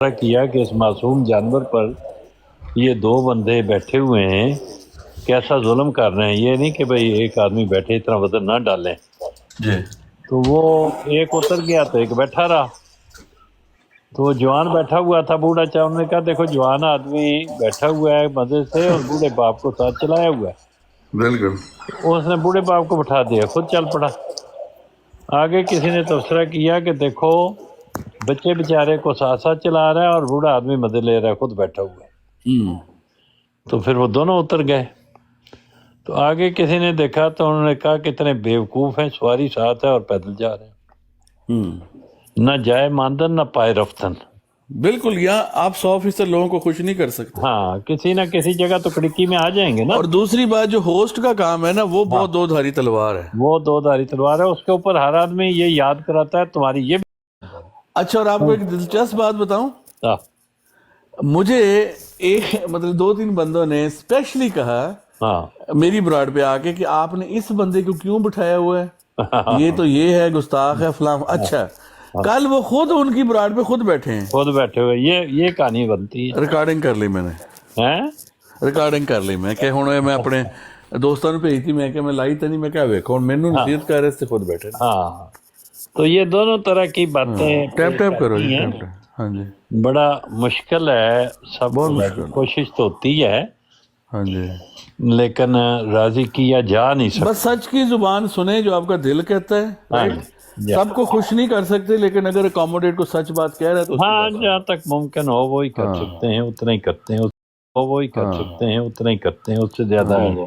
کیا کہ اس معصوم جانور پر یہ دو بندے بیٹھے ہوئے ہیں، کیسا ظلم کر رہے ہیں. یہ نہیں کہ بھئی ایک آدمی بیٹھے اتنا وزن نہ ڈالیں. جی تو وہ ایک اتر گیا تو ایک بیٹھا رہا. تو جوان بیٹھا ہوا تھا، بوڑھا چاہا نے کہا دیکھو جوان آدمی بیٹھا ہوا ہے مزے سے اور بوڑھے باپ کو ساتھ چلایا ہوا ہے. بالکل. اس نے بوڑھے باپ کو بٹھا دیا، خود چل پڑا. آگے کسی نے تبصرہ کیا کہ دیکھو بچے بیچارے کو ساتھ ساتھ چلا رہا ہے اور بوڑھا آدمی مزے لے رہا ہے، خود بیٹھا ہوا ہے. تو پھر وہ دونوں اتر گئے. تو آگے کسی نے دیکھا تو انہوں نے کہا کہ اتنے بیوقوف ہیں، سواری ساتھ ہے اور پیدل جا رہے ہیں، نہ جائے ماندن نہ پائے رفتن. بالکل. یہاں آپ 100% لوگوں کو خوش نہیں کر سکتے. ہاں کسی نہ کسی جگہ تو کڑکی میں آ جائیں گے نا. اور دوسری بات جو ہوسٹ کا کام ہے نا وہ بہت دو دھاری تلوار ہے. وہ دو دھاری تلوار ہے، اس کے اوپر ہر آدمی یہ یاد کراتا ہے تمہاری یہ اچھا، اور آپ کو ایک دلچسپ بات بتاؤں، ہاں مجھے ایک مطلب 2-3 بندوں نے اسپیشلی کہا ہاں میری براڈ پہ آ کے کہ آپ نے اس بندے کو کیوں بٹھایا ہوا ہے، یہ تو یہ ہے گستاخ ہے فلاں. اچھا، کل وہ خود ان کی براڈ پہ خود بیٹھے ہیں، خود بیٹھے ہوئے. یہ کہانی بنتی ہے. ریکارڈنگ کر لی میں نے، ہیں؟ ریکارڈنگ کر لی میں کہ ہوں میں اپنے دوستوں نے بھیجی تھی، میں کہ میں لائی تو نہیں، میں کیا ویکھو ہوں مینوں نصیحت کر رہے سے خود بیٹھے. ہاں تو یہ دونوں طرح کی باتیں ٹیپ ٹیپ کرو جی، ہیں. Tap tap. ہاں جی، بڑا مشکل ہے، سب بہت مشکل. کوشش تو ہوتی ہے ہاں جی. لیکن راضی کیا جا نہیں سکتا. بس سچ کی زبان سنیں جو آپ کا دل کہتا ہے. ہاں رائٹ. سب کو خوش نہیں کر سکتے لیکن اگر اکاموڈیٹ کو سچ بات کہہ رہا ہے تو اس کی ہاں بات. جہاں تک ممکن ہو وہی کر سکتے ہیں، اتنا ہی کرتے ہیں. وہی کر سکتے ہیں اتنا ہی کرتے ہیں، اس سے زیادہ نہیں.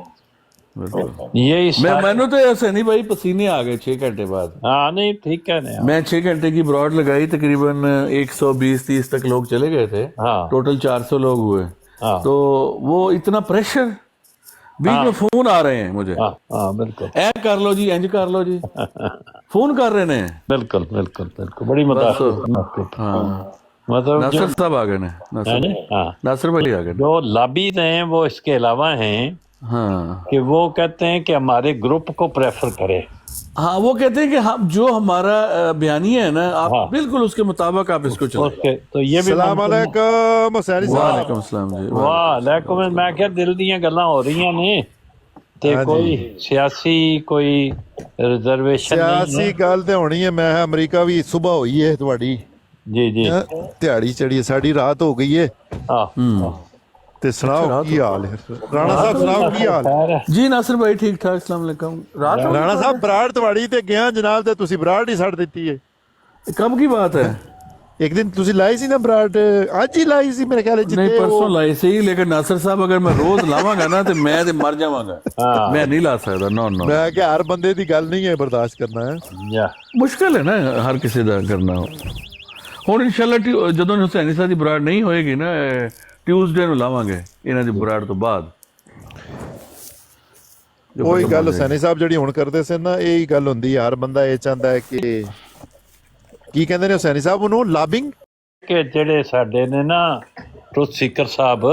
بالکل. یہی میں نے تو ایسے نہیں بھائی، پسینے آ گئے 6 گھنٹے بعد. ہاں نہیں ٹھیک ہے نا. میں 6 گھنٹے کی براڈ لگائی، تقریباً 120-30 تک لوگ چلے گئے تھے، ہاں ٹوٹل 400 لوگ ہوئے. ہاں تو وہ اتنا پریشر، بیچ میں فون آ رہے ہیں مجھے، ہاں ہاں بالکل اے کر لو جی، انج کر لو جی، فون کر رہے ہیں. بالکل بالکل بالکل بڑی متاثر. ہاں، مطلب ناصر صاحب آ گئے ہیں، ہاں ناصر بھائی آ گئے. جو لابیز ہیں وہ اس کے علاوہ ہیں ہاں کہ وہ کہتے ہیں کہ ہمارے گروپ کو پریفر کرے. ہاں، وہ کہتے ہیں کہ ہم جو ہمارا بیانیہ ہے نا آپ بالکل اس کے مطابق آپ اس کو چلائیں. تو یہ بھی السلام علیکم حسینی صاحب. وعلیکم السلام جی. وعلیکم. میں کیا دل دیاں گلاں ہو رہی نے تے کوئی سیاسی کوئی ریزرویشن نہیں سیاسی گل تے ہونی ہے. میں امریکہ بھی صبح ہوئی ہے تہاڈی، جی جی تہاڑی چڑھی ہے، ساڈی رات ہو گئی ہے. تے سناؤ کی حال ہے رانا صاحب؟ سناؤ کی حال ہے جی ناصر بھائی؟ ٹھیک ٹھاک، السلام علیکم. رات رانا صاحب؟ براڑ تہاڑی تے گیا جناب تے تسی براڑ ہی سڑ دتی ہے. کب کی بات ہے؟ ایک دن تسی لائی سی نا براڑ، اج ہی لائی سی میرے خیال ہے. نہیں پرسوں لائی سی، لیکن ناصر صاحب اگر میں روز لاواں گا نا تے میں تے مر جاواں گا. میں نہیں لا سکتا. نو نو، میں کہ ہر بندے دی گل نہیں ہے برداشت کرنا ہے. مشکل ہے نا ہر کسی دا کرنا. ہوں انشاءاللہ جدوں حسینی صاحب دی براڑ نہیں ہوئے گی نا، ٹیوزڈے نو لاواں گے انہاں دی براڑ تو بعد. وہی گل حسینی صاحب جڑی ہن کردے سے نا، یہی گل ہوندی ہے. ہر بندہ یہ چاہتا ہے کہ کی کہندے نے حسینی صاحب انہوں لابنگ، کہ جڑے ساڈے نے نا ٹروتھ سیکر صاحب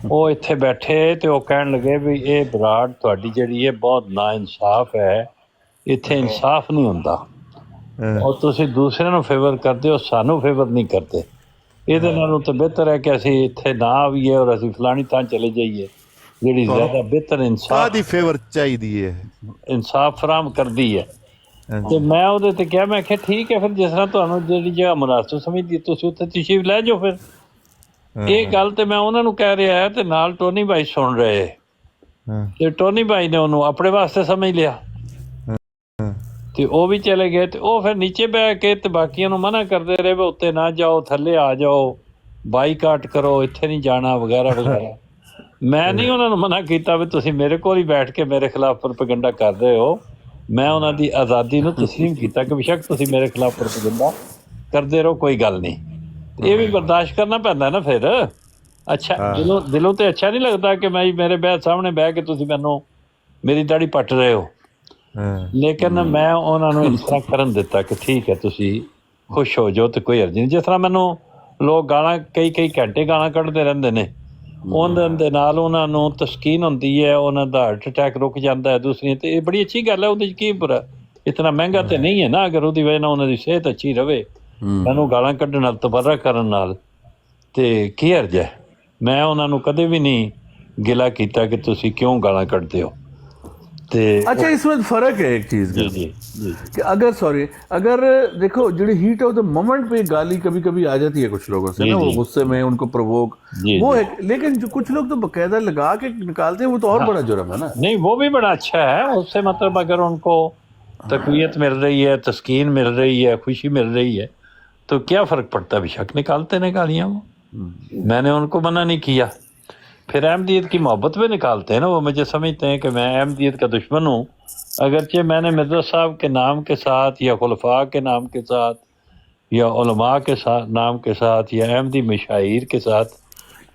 وہ اتنے بیٹھے تے وہ کہن لگے بھی یہ براڑ تہاڈی جڑی ہے بہت نا انصاف ہے، اتنے انصاف نہیں ہوندا اور تسی دوسرے نو فیور کرتے ہو، سانو فیور نہیں کرتے. یہ تو بہتر ہے کہ اسی اتنے نہ آئیے اور اسی فلانی تھان چلے جائیے جڑی زیادہ بہتر انصاف فیور چاہیے انصاف فراہم کر دی ہے. تو میں وہ کیا میں کہ ٹھیک ہے پھر جس طرح تمہیں جی جگہ مناسب سمجھتی تھی اتنے تشریف لے جاؤ. پھر یہ گل تو میں انہوں نے کہہ رہا ہے تے نال ٹونی بھائی سن رہے تے ٹونی بھائی نے انہوں اپنے واسطے سمجھ لیا تے وہ بھی چلے گئے. تے وہ پھر نیچے بہ کے تے باقیوں نو منع کرتے رہے بھی اتنے نہ جاؤ، تھلے آ جاؤ، بائی کاٹ کرو، اتنے نہیں جانا وغیرہ وغیرہ. میں نہیں انہوں نے منع کیتا بھی تسی میرے کو ہی بیٹھ کے میرے خلاف پروپیگنڈا کر رہے ہو. میں انہوں دی آزادی نو تسلیم کیتا کہ بشک تسی میرے خلاف پروپیگنڈا کردے رہو، کوئی گل نہیں. یہ بھی برداشت کرنا پہنتا ہے نا پھر. اچھا دلوں تے اچھا نہیں لگتا کہ میں میرے بیت سامنے بہ کے تسی مینوں میری داڑھی پٹ رہے ہو، لیکن میں انہوں نے اس طرح کرن دیتا کہ ٹھیک ہے تسی خوش ہو جاؤ تو کوئی عرض نہیں. جس طرح مینوں لوگ گالاں کئی گھنٹے گالاں کਢدے رہندے نے، انہوں دے نال انہوں نے تسکین ہوندی ہے، انہوں دا ہارٹ اٹیک رک جاتا ہے. دوسری تے بڑی اچھی گل ہے، وہ کی برا اتنا مہنگا تے نہیں ہے نا اگر وہ وجہ نال انہوں دی صحت اچھی رہے ਮੈਨੂੰ ਗਾਲਾਂ ਕੱਢਣ ਨਾਲ, ਤਬਰਰਾ ਕਰਨ ਨਾਲ, ਤੇ ਕੀ ਹਰਜ ਹੈ? ਮੈਂ ਉਹਨਾਂ ਨੂੰ ਕਦੇ ਵੀ ਨਹੀਂ ਗਿਲਾ ਕੀਤਾ ਕਿ ਤੁਸੀਂ ਕਿਉਂ ਗਾਲਾਂ ਕੱਢਦੇ ਹੋ। اچھا اس میں فرق ہے ایک چیز کا کہ اگر دیکھو جڑی ہیٹ آف دا مومنٹ پہ گالی کبھی کبھی آ جاتی ہے کچھ لوگوں سے نا، وہ غصے میں ان کو پرووک وہ ہے، لیکن جو کچھ لوگ تو باقاعدہ لگا کے نکالتے ہیں وہ تو اور بڑا جرم ہے نا۔ نہیں وہ بھی بڑا اچھا ہے، اس سے مطلب اگر ان کو تقویت مل رہی ہے، تسکین مل رہی ہے، خوشی مل رہی ہے تو کیا فرق پڑتا ہے؟ بے شک نکالتے ہیں گالیاں، وہ میں نے ان کو منع نہیں کیا۔ پھر احمدیت کی محبت میں نکالتے ہیں نا، وہ مجھے سمجھتے ہیں کہ میں احمدیت کا دشمن ہوں، اگرچہ میں نے مرزا صاحب کے نام کے ساتھ یا خلفاء کے نام کے ساتھ یا علماء کے ساتھ نام کے ساتھ یا احمدی مشاہیر کے ساتھ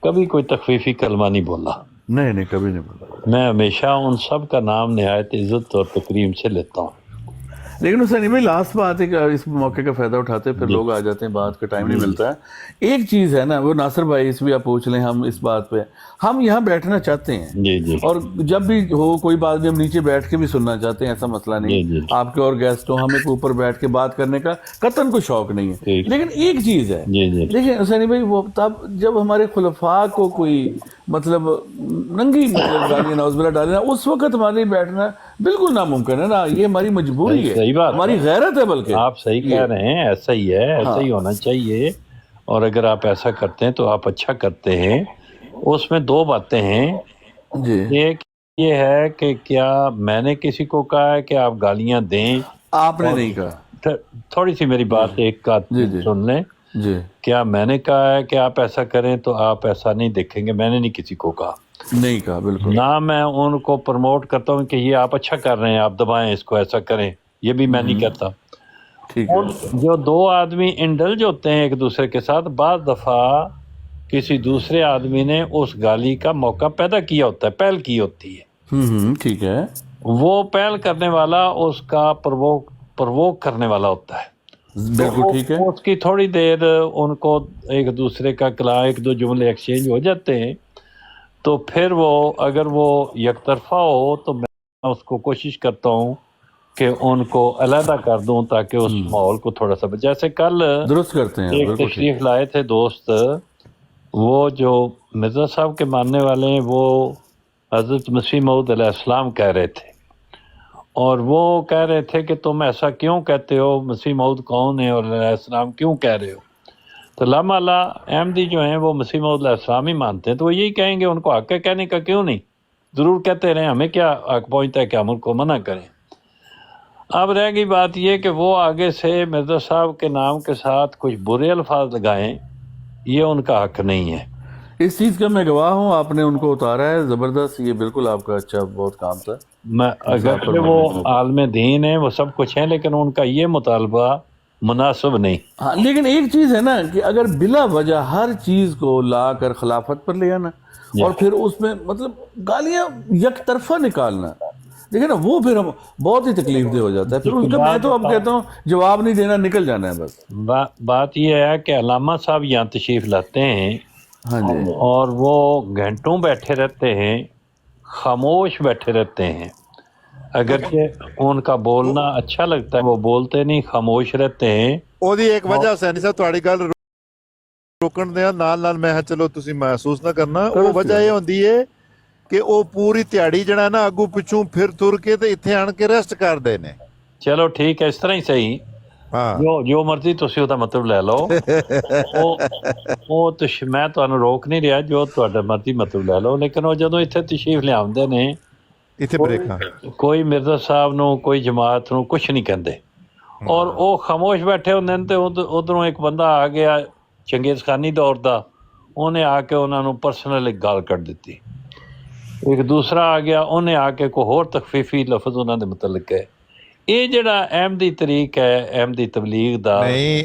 کبھی کوئی تخفیفی کلمہ نہیں بولا۔ نہیں کبھی نہیں بولا۔ میں ہمیشہ ان سب کا نام نہایت عزت اور تکریم سے لیتا ہوں۔ لیکن حسین بھائی لاسٹ بات ہے کہ اس موقع کا فائدہ اٹھاتے پھر لوگ آ جاتے ہیں، بات کا ٹائم نہیں ملتا ہے۔ ایک چیز ہے نا، وہ ناصر بھائی اس بھی آپ پوچھ لیں، ہم اس بات پہ ہم یہاں بیٹھنا چاہتے ہیں اور جب بھی ہو کوئی بات بھی ہم نیچے بیٹھ کے بھی سننا چاہتے ہیں، ایسا مسئلہ نہیں۔ آپ کے اور گیسٹ ہوں، ہمیں اوپر بیٹھ کے بات کرنے کا قطعاً کوئی شوق نہیں ہے، لیکن ایک چیز ہے، لیکن حسین بھائی وہ تب جب ہمارے خلفاء کو کوئی مطلب ننگی مطلب گالیاں نعوذ باللہ ڈالنا، اس وقت ہمارے بیٹھنا بالکل ناممکن ہے نا، یہ ہماری مجبوری ہے، ہماری غیرت ہے۔ بلکہ آپ صحیح کہہ رہے ہیں، ایسا ہی ہے، ایسا ہی ہونا چاہیے، اور اگر آپ ایسا کرتے ہیں تو آپ اچھا کرتے ہیں۔ اس میں دو باتیں ہیں، ایک یہ ہے کہ کیا میں نے کسی کو کہا ہے کہ آپ گالیاں دیں؟ آپ نے نہیں کہا۔ تھوڑی سی میری بات ایک کا سن لیں، کیا میں نے کہا ہے کہ آپ ایسا کریں تو آپ ایسا نہیں دیکھیں گے؟ میں نے نہیں کسی کو کہا، نہیں کہا بالکل نہ میں ان کو پروموٹ کرتا ہوں کہ یہ آپ اچھا کر رہے ہیں، آپ دبائیں اس کو، ایسا کریں، یہ بھی میں نہیں کہتا۔ جو دو آدمی انڈلج ہوتے ہیں ایک دوسرے کے ساتھ، بعض دفعہ کسی دوسرے آدمی نے اس گالی کا موقع پیدا کیا ہوتا ہے، پہل کی ہوتی ہے، ٹھیک ہے، وہ پہل کرنے والا اس کا پرووک کرنے والا ہوتا ہے، بالکل ٹھیک ہے، اس کی تھوڑی دیر ان کو ایک دوسرے کا ایک دو جملے ایکسچینج ہو جاتے ہیں، تو پھر وہ اگر وہ یک طرفہ ہو تو میں اس کو کوشش کرتا ہوں کہ ان کو علیحدہ کر دوں تاکہ اس ماحول کو تھوڑا سا، جیسے کل درست کرتے ہیں، ایک تشریف لائے تھے دوست، وہ جو مرزا صاحب کے ماننے والے ہیں، وہ حضرت مسیح موعود علیہ السلام کہہ رہے تھے، اور وہ کہہ رہے تھے کہ تم ایسا کیوں کہتے ہو، مسیح موعود کون ہے اور علیہ السلام کیوں کہہ رہے ہو؟ تو لامہ اللہ احمدی جو ہیں وہ مسیح موعود علیہ السلام ہی مانتے ہیں، تو وہ یہی کہیں گے، ان کو حق ہے کہنے کا، کیوں نہیں، ضرور کہتے رہیں، ہمیں کیا حق پہنچتا ہے کہ ہم ان کو منع کریں۔ اب رہ گئی بات یہ کہ وہ آگے سے مرزا صاحب کے نام کے ساتھ کچھ برے الفاظ لگائیں، یہ ان کا حق نہیں ہے۔ اس چیز کا میں گواہ ہوں، آپ نے ان کو اتارا ہے زبردست، یہ بالکل آپ کا اچھا بہت کام تھا۔ اگر وہ عالم دین ہیں، وہ سب کچھ ہیں، لیکن ان کا یہ مطالبہ مناسب نہیں۔ ہاں لیکن ایک چیز ہے نا کہ اگر بلا وجہ ہر چیز کو لا کر خلافت پر لے آنا اور پھر اس میں مطلب گالیاں یک طرفہ نکالنا، دیکھیں نا، وہ پھر بہت ہی تکلیف دہ ہو جاتا ہے، پھر اس کا میں تو اب کہتا ہوں جواب نہیں دینا، نکل جانا ہے بس۔ بات یہ ہے کہ علامہ صاحب یہاں تشریف لاتے ہیں، ہاں جی، اور وہ گھنٹوں بیٹھے رہتے ہیں، خاموش بیٹھے رہتے ہیں، اگرچہ ان کا بولنا اچھا لگتا ہے، وہ بولتے نہیں، خاموش رہتے ہیں۔ ਉਹਦੀ ਇੱਕ ਵਜ੍ਹਾ ਹੁਸੈਨੀ ਸਾਹਿਬ ਤੁਹਾਡੀ ਗੱਲ ਰੋਕਣ ਦੇ ਨਾਲ ਮੈਂ ਕਿਹਾ ਚਲੋ ਤੁਸੀਂ ਮਹਿਸੂਸ ਨਾ ਕਰਨਾ, ਉਹ ਵਜ੍ਹਾ ਇਹ ਹੁੰਦੀ ਹੈ ਕਿ ਉਹ ਪੂਰੀ ਦਿਹਾੜੀ ਜਿਹੜਾ ਨਾ ਅੱਗੂ ਪਿੱਛੋਂ ਫਿਰ ਤੁਰ ਕੇ ਤੇ ਇੱਥੇ ਆਣ ਕੇ ਰੈਸਟ ਕਰਦੇ ਨੇ। ਚਲੋ ਠੀਕ ਹੈ, ਇਸ ਤਰ੍ਹਾਂ ਹੀ ਸਹੀ, ਜੋ ਮਰਜ਼ੀ ਤੁਸੀਂ ਉਹਦਾ ਮਤਲਬ ਲੈ ਲਓ, ਉਹ ਮੈਂ ਤੁਹਾਨੂੰ ਰੋਕ ਨਹੀਂ ਰਿਹਾ, ਜੋ ਤੁਹਾਡਾ ਮਰਜ਼ੀ ਮਤਲਬ ਲੈ ਲਓ, ਲੇਕਿਨ ਉਹ ਜਦੋਂ ਇੱਥੇ ਤਸ਼ਰੀਫ ਲਿਆਉਂਦੇ ਨੇ, ਇੱਥੇ ਬ੍ਰੇਕਾਂ, ਕੋਈ ਮਿਰਜ਼ਾ ਸਾਹਿਬ ਨੂੰ, ਕੋਈ ਜਮਾਤ ਨੂੰ ਕੁਛ ਨਹੀਂ ਕਹਿੰਦੇ, ਔਰ ਉਹ ਖਾਮੋਸ਼ ਬੈਠੇ ਹੁੰਦੇ ਨੇ, ਤੇ ਉਧਰੋਂ ਇੱਕ ਬੰਦਾ ਆ ਗਿਆ ਚੰਗੇਜ਼ ਖਾਨੀ ਦੌਰ ਦਾ, ਉਹਨੇ ਆ ਕੇ ਉਹਨਾਂ ਨੂੰ ਪਰਸਨਲ ਇੱਕ ਗਾਲ ਕੱਢ ਦਿੱਤੀ, ਇੱਕ ਦੂਸਰਾ ਆ ਗਿਆ, ਉਹਨੇ ਆ ਕੇ ਕੋਈ ਹੋਰ ਤਖਫੀਫੀ ਲਫ਼ਜ਼ ਉਹਨਾਂ ਦੇ ਮੁਤਲਕ ਹੈ। ਇਹ ਜਿਹੜਾ ਅਹਿਮਦੀ ਤਰੀਕ ਹੈ, ਅਹਿਮਦੀ ਤਬਲੀਗ ਦਾ। ਨਹੀਂ,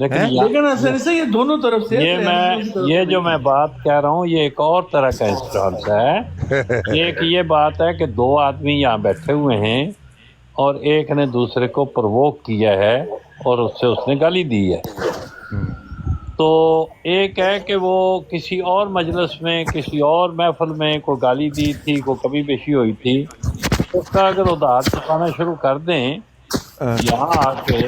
لیکن ایسا نہیں یہ دونوں طرف سے یہ جو میں بات کہہ رہا ہوں یہ ایک اور طرح کا انسٹانس ہے. ایک یہ بات ہے کہ دو آدمی یہاں بیٹھے ہوئے ہیں اور ایک نے دوسرے کو پرووک کیا ہے اور اس نے گالی دی ہے. تو ایک ہے کہ وہ کسی اور مجلس میں کسی اور محفل میں کوئی گالی دی تھی، کوئی کمی بیشی ہوئی تھی، اس کا اگر ادھار چکانا شروع کر دیں یہاں آ کے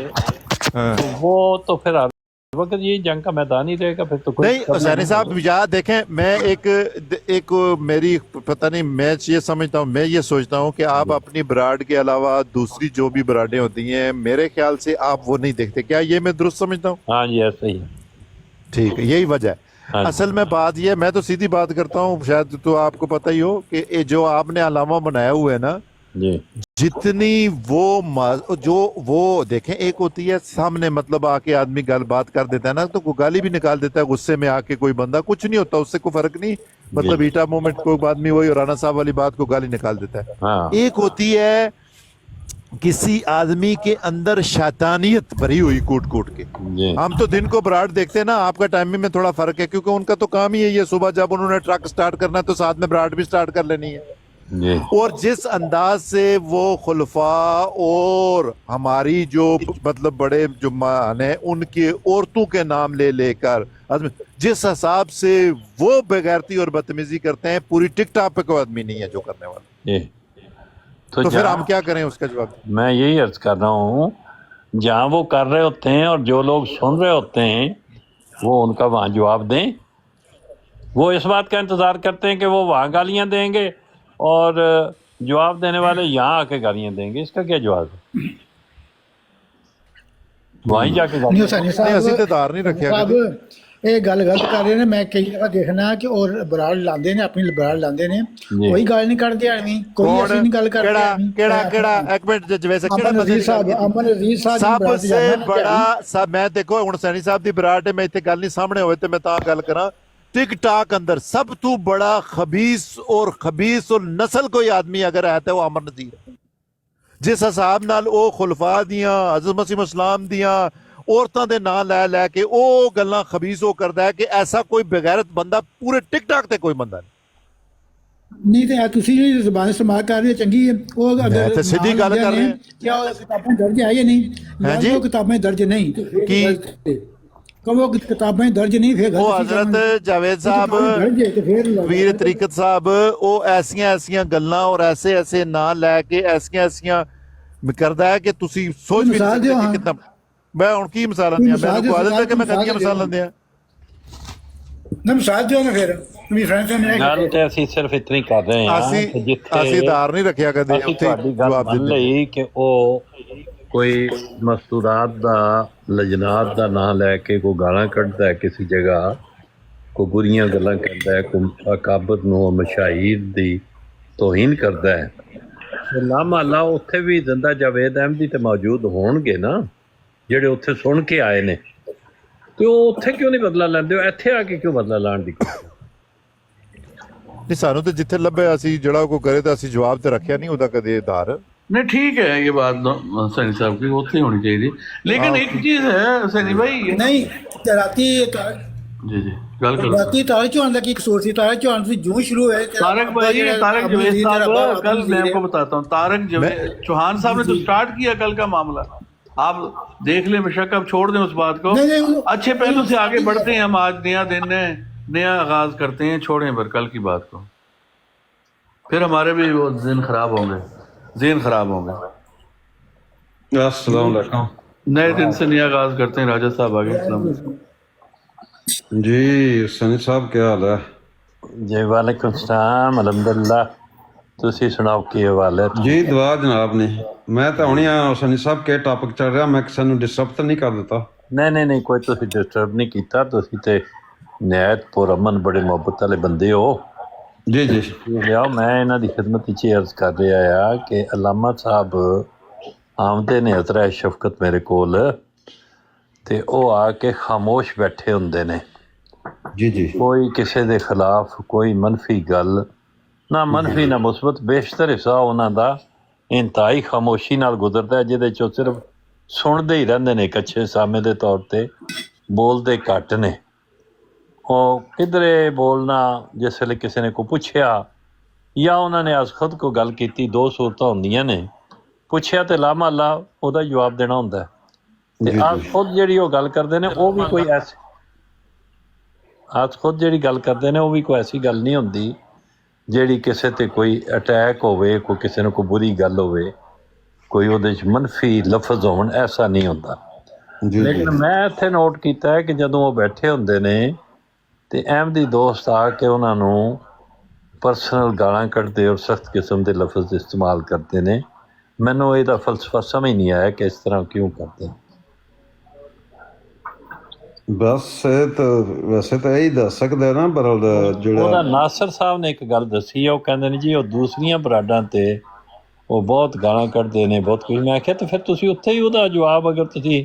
تو وہ تو پھر ہر وقت یہ جنگ کا میدان ہی رہے گا. پھر تو نہیں حسینی صاحب یاد دیکھیں، میں ایک میری پتہ نہیں میں یہ سمجھتا ہوں، میں یہ سوچتا ہوں کہ آپ اپنی براڈ کے علاوہ دوسری جو بھی براڈیں ہوتی ہیں میرے خیال سے آپ وہ نہیں دیکھتے. کیا یہ میں درست سمجھتا ہوں؟ ہاں جی ایسا ہی ہے. ٹھیک ہے، یہی وجہ ہے. اصل میں بات یہ، میں تو سیدھی بات کرتا ہوں، شاید تو آپ کو پتہ ہی ہو کہ جو آپ نے علامہ بنایا ہوا ہے نا، جتنی وہ دیکھیں، ایک ہوتی ہے سامنے مطلب آ کے آدمی گل بات کر دیتا ہے نا، تو کوئی گالی بھی نکال دیتا ہے غصے میں آ کے، کوئی بندہ کچھ نہیں ہوتا اس سے، کوئی فرق نہیں، مطلب ایٹا مومنٹ کوئی آدمی وہی رانا صاحب والی بات کو گالی نکال دیتا ہے. ایک ہوتی ہے کسی آدمی کے اندر شیطانیت بھری ہوئی کوٹ کوٹ کے. ہم تو دن کو براڈ دیکھتے ہیں نا، آپ کا ٹائمنگ میں تھوڑا فرق ہے کیونکہ ان کا تو کام ہی ہے یہ، صبح جب انہوں نے ٹرک سٹارٹ کرنا ہے تو ساتھ میں براڈ بھی سٹارٹ کر لینی ہے. اور جس انداز سے وہ خلفاء اور ہماری جو مطلب بڑے جو مان ہیں ان کے عورتوں کے نام لے کر جس حساب سے وہ بغیرتی اور بدتمیزی کرتے ہیں، پوری ٹک ٹاک پہ کوئی آدمی نہیں ہے جو کرنے والا. تو پھر ہم کیا کریں اس کا جواب؟ میں یہی عرض کر رہا ہوں، جہاں وہ کر رہے ہوتے ہیں اور جو لوگ سن رہے ہوتے ہیں وہ ان کا وہاں جواب دیں. وہ اس بات کا انتظار کرتے ہیں کہ وہ وہاں گالیاں دیں گے اور جواب دینے والے یہاں آ کے گالیاں دیں گے. اس کا کیا جواب ہے؟ وہیں جا کے نہیں رکھا. یہ گل غلط کر رہے ہیں. میں کئی جگہ دیکھنا کہ اور براڑ لاندے نے، اپنی براڑ لاندے نے، کوئی گل نہیں کرتے آدمی، کوئی ایسی نہیں گل کرتے. سب سے بڑا میں دیکھو ہوں سینی صاحب دی براڈ میں اتنے گل نہیں سامنے ہوئے تو میں تا گل کراں، ٹک ٹاک اندر سب تو بڑا خبیث اور نسل کوئی آدمی اگر ہے تو وہ امر نذیر ہے. جس حساب نال او خلفاء دیاں حضرت مسیح اسلام دیاں عورتوں دے نام لے کے او گلاں خبیث ہو کردا ہے کہ ایسا کوئی بغیرت بندہ پورے ٹک ٹاک تے کوئی بندہ نہیں. تے تسی جی زبان استعمال کر رہے ہیں چنگی ہے، وہ اگر سیدھی گل کر رہے ہیں کیا کتابیں درج ہے یا نہیں؟ جو کتابیں درج نہیں کی وہ کتابیں درج نہیں، پھر وہ حضرت جاوید صاحب پیر طریقت صاحب وہ ایسیاں گلاں اور ایسے نام لے کے ایسیاں کردا ہے کہ تسی سوچ بھی نہیں سکتے کتنا. میں ہوں کی مثال دیا، میں کو عادت ہے کہ میں کدیاں مثال دیا مثال جو نا پھر گل تے اسی صرف اتنی کر رہے ہیں کہ اسی ادھار نہیں رکھیا کدی جواب لئی کہ او کوئی مستورات دا لجنات دا نام لے کے کوئی گالاں کڈدا ہے کسی جگہ، کوئی بریاں گلاں کردا ہے، کوئی اکابر نو مشاہیر دی توہین کردا ہے. لامہ اللہ اتھے بھی زندہ جاوید احمدی تے موجود ہون گے نا جڑے اتھے سن کے آئے نے، تو اتھے کیوں نہیں بدلہ لیندے ہو؟ ایتھے آ کے کیوں بدلہ لان دی کوشش؟ نہیں سانو تے جتھے لبے اسی جڑا کو کرے تے اسی جواب تے رکھیا نہیں ہوتا کدی ادھار. نہیں ٹھیک ہے یہ بات سینی صاحب کی اتنے ہونی چاہیے، لیکن ایک چیز ہے سینی بھائی نہیں راتی جی گل کرو راتی طارق چوہان کا کی قصور سی؟ طارق چوہان سے جو شروع ہے طارق بھائی، طارق جوید صاحب کل میں آپ کو بتاتا ہوں، طارق چوہان صاحب نے تو سٹارٹ کیا کل کا معاملہ. آپ دیکھ لیں، بے شک آپ چھوڑ دیں اس بات کو، اچھے پہلو سے آگے بڑھتے ہیں ہم. آج نیا دن ہے، نیا آغاز کرتے ہیں، چھوڑیں پر کل کی بات کو، پھر ہمارے بھی وہ ذہن خراب ہوں گے. السلام علیکم. نئے دن سے نیا آغاز کرتے ہیں. راجہ صاحب آگے. السلام علیکم جی سنی صاحب کیا حال ہے؟ جی وعلیکم السلام، الحمدللہ. تسی سناؤ کی حوال ہے؟ جی دعا جناب نے. میں تو ہونی سنی صاحب کے ٹاپک چل رہا، میں کسی نو ڈسٹرب تو نہیں کر دیتا؟ نہیں کوئی تسی ڈسٹرب نہیں کیتا. تسی تے نہایت پرامن بڑے محبت والے بندے ہو. جی لیاؤ میں انہاں دی خدمت وچ عرض کر رہا ہے کہ علامہ صاحب آمدے نے حضرت شفقت میرے کول تے او آ کے خاموش بیٹھے ہوندے نے. جی کوئی کسی دے خلاف کوئی منفی گل نہ منفی نہ مثبت، بیشتر حصہ انہاں دا انتہائی خاموشی نال گزردا ہے، جہدے چوں صرف ਸੁਣਦੇ ਹੀ ਰਹਿੰਦੇ ਨੇ ਕੱਚੇ ਸਾਮੇ ਦੇ ਤੌਰ ਤੇ, ਬੋਲਦੇ ਘੱਟ ਨੇ। ਉਹ ਕਿਧਰੇ ਬੋਲਣਾ ਜਿਸ ਵੇਲੇ ਕਿਸੇ ਨੇ ਕੋਈ ਪੁੱਛਿਆ ਜਾਂ ਉਹਨਾਂ ਨੇ ਅਸ ਖੁਦ ਕੋਈ ਗੱਲ ਕੀਤੀ, ਦੋ ਸੂਰਤਾਂ ਹੁੰਦੀਆਂ ਨੇ, ਪੁੱਛਿਆ ਤੇ ਲਾਮਾ ਲਾ ਉਹਦਾ ਜਵਾਬ ਦੇਣਾ ਹੁੰਦਾ, ਤੇ ਅਸ ਖੁਦ ਜਿਹੜੀ ਉਹ ਗੱਲ ਕਰਦੇ ਨੇ ਉਹ ਵੀ ਕੋਈ ਐਸੀ ਖੁਦ ਜਿਹੜੀ ਗੱਲ ਕਰਦੇ ਨੇ ਉਹ ਵੀ ਕੋਈ ਐਸੀ ਗੱਲ ਨਹੀਂ ਹੁੰਦੀ ਜਿਹੜੀ ਕਿਸੇ ਤੇ ਕੋਈ ਅਟੈਕ ਹੋਵੇ, ਕੋਈ ਕਿਸੇ ਨੂੰ ਕੋਈ ਬੁਰੀ ਗੱਲ ਹੋਵੇ, ਕੋਈ ਉਹਦੇ 'ਚ ਮੰਨਫੀ ਲਫ਼ਜ਼ ਹੋਣ, ਐਸਾ ਨਹੀਂ ਹੁੰਦਾ। ਲੇਕਿਨ ਮੈਂ ਇੱਥੇ ਨੋਟ ਕੀਤਾ ਹੈ ਕਿ ਜਦੋਂ ਉਹ ਬੈਠੇ ਹੁੰਦੇ ਨੇ ਤੇ ਅਹਿਮਦੀ ਦੋਸਤ ਆ ਕੇ ਉਹਨਾਂ ਨੂੰ ਪਰਸਨਲ ਗਾਲਾਂ ਕੱਢਦੇ ਔਰ ਸਖਤ ਕਿਸਮ ਦੇ ਲਫ਼ਜ਼ ਇਸਤੇਮਾਲ ਕਰਦੇ ਨੇ। ਮੈਨੂੰ ਇਹਦਾ ਫਲਸਫਾ ਸਮਝ ਨਹੀਂ ਆਇਆ ਕਿ ਇਸ ਤਰ੍ਹਾਂ ਕਿਉਂ ਕਰਦੇ। ਬਸ ਵੈਸੇ ਤਾਂ ਇਹੀ ਦੱਸ ਸਕਦਾ ਨਾ ਬਰਲ ਜਿਹੜਾ ਉਹਦਾ ਨਾਸਰ ਸਾਹਿਬ ਨੇ ਇੱਕ ਗੱਲ ਦੱਸੀ ਹੈ, ਉਹ ਕਹਿੰਦੇ ਨੇ ਜੀ ਉਹ ਦੂਸਰੀਆਂ ਬਰਾਡਾਂ ਤੇ ਉਹ ਬਹੁਤ ਗਾਲਾਂ ਕੱਢਦੇ ਨੇ, ਬਹੁਤ ਕੁਝ। ਮੈਂ ਕਿਹਾ ਤੇ ਫਿਰ ਤੁਸੀਂ ਉੱਥੇ ਹੀ ਉਹਦਾ ਜਵਾਬ, ਅਗਰ ਤੁਸੀਂ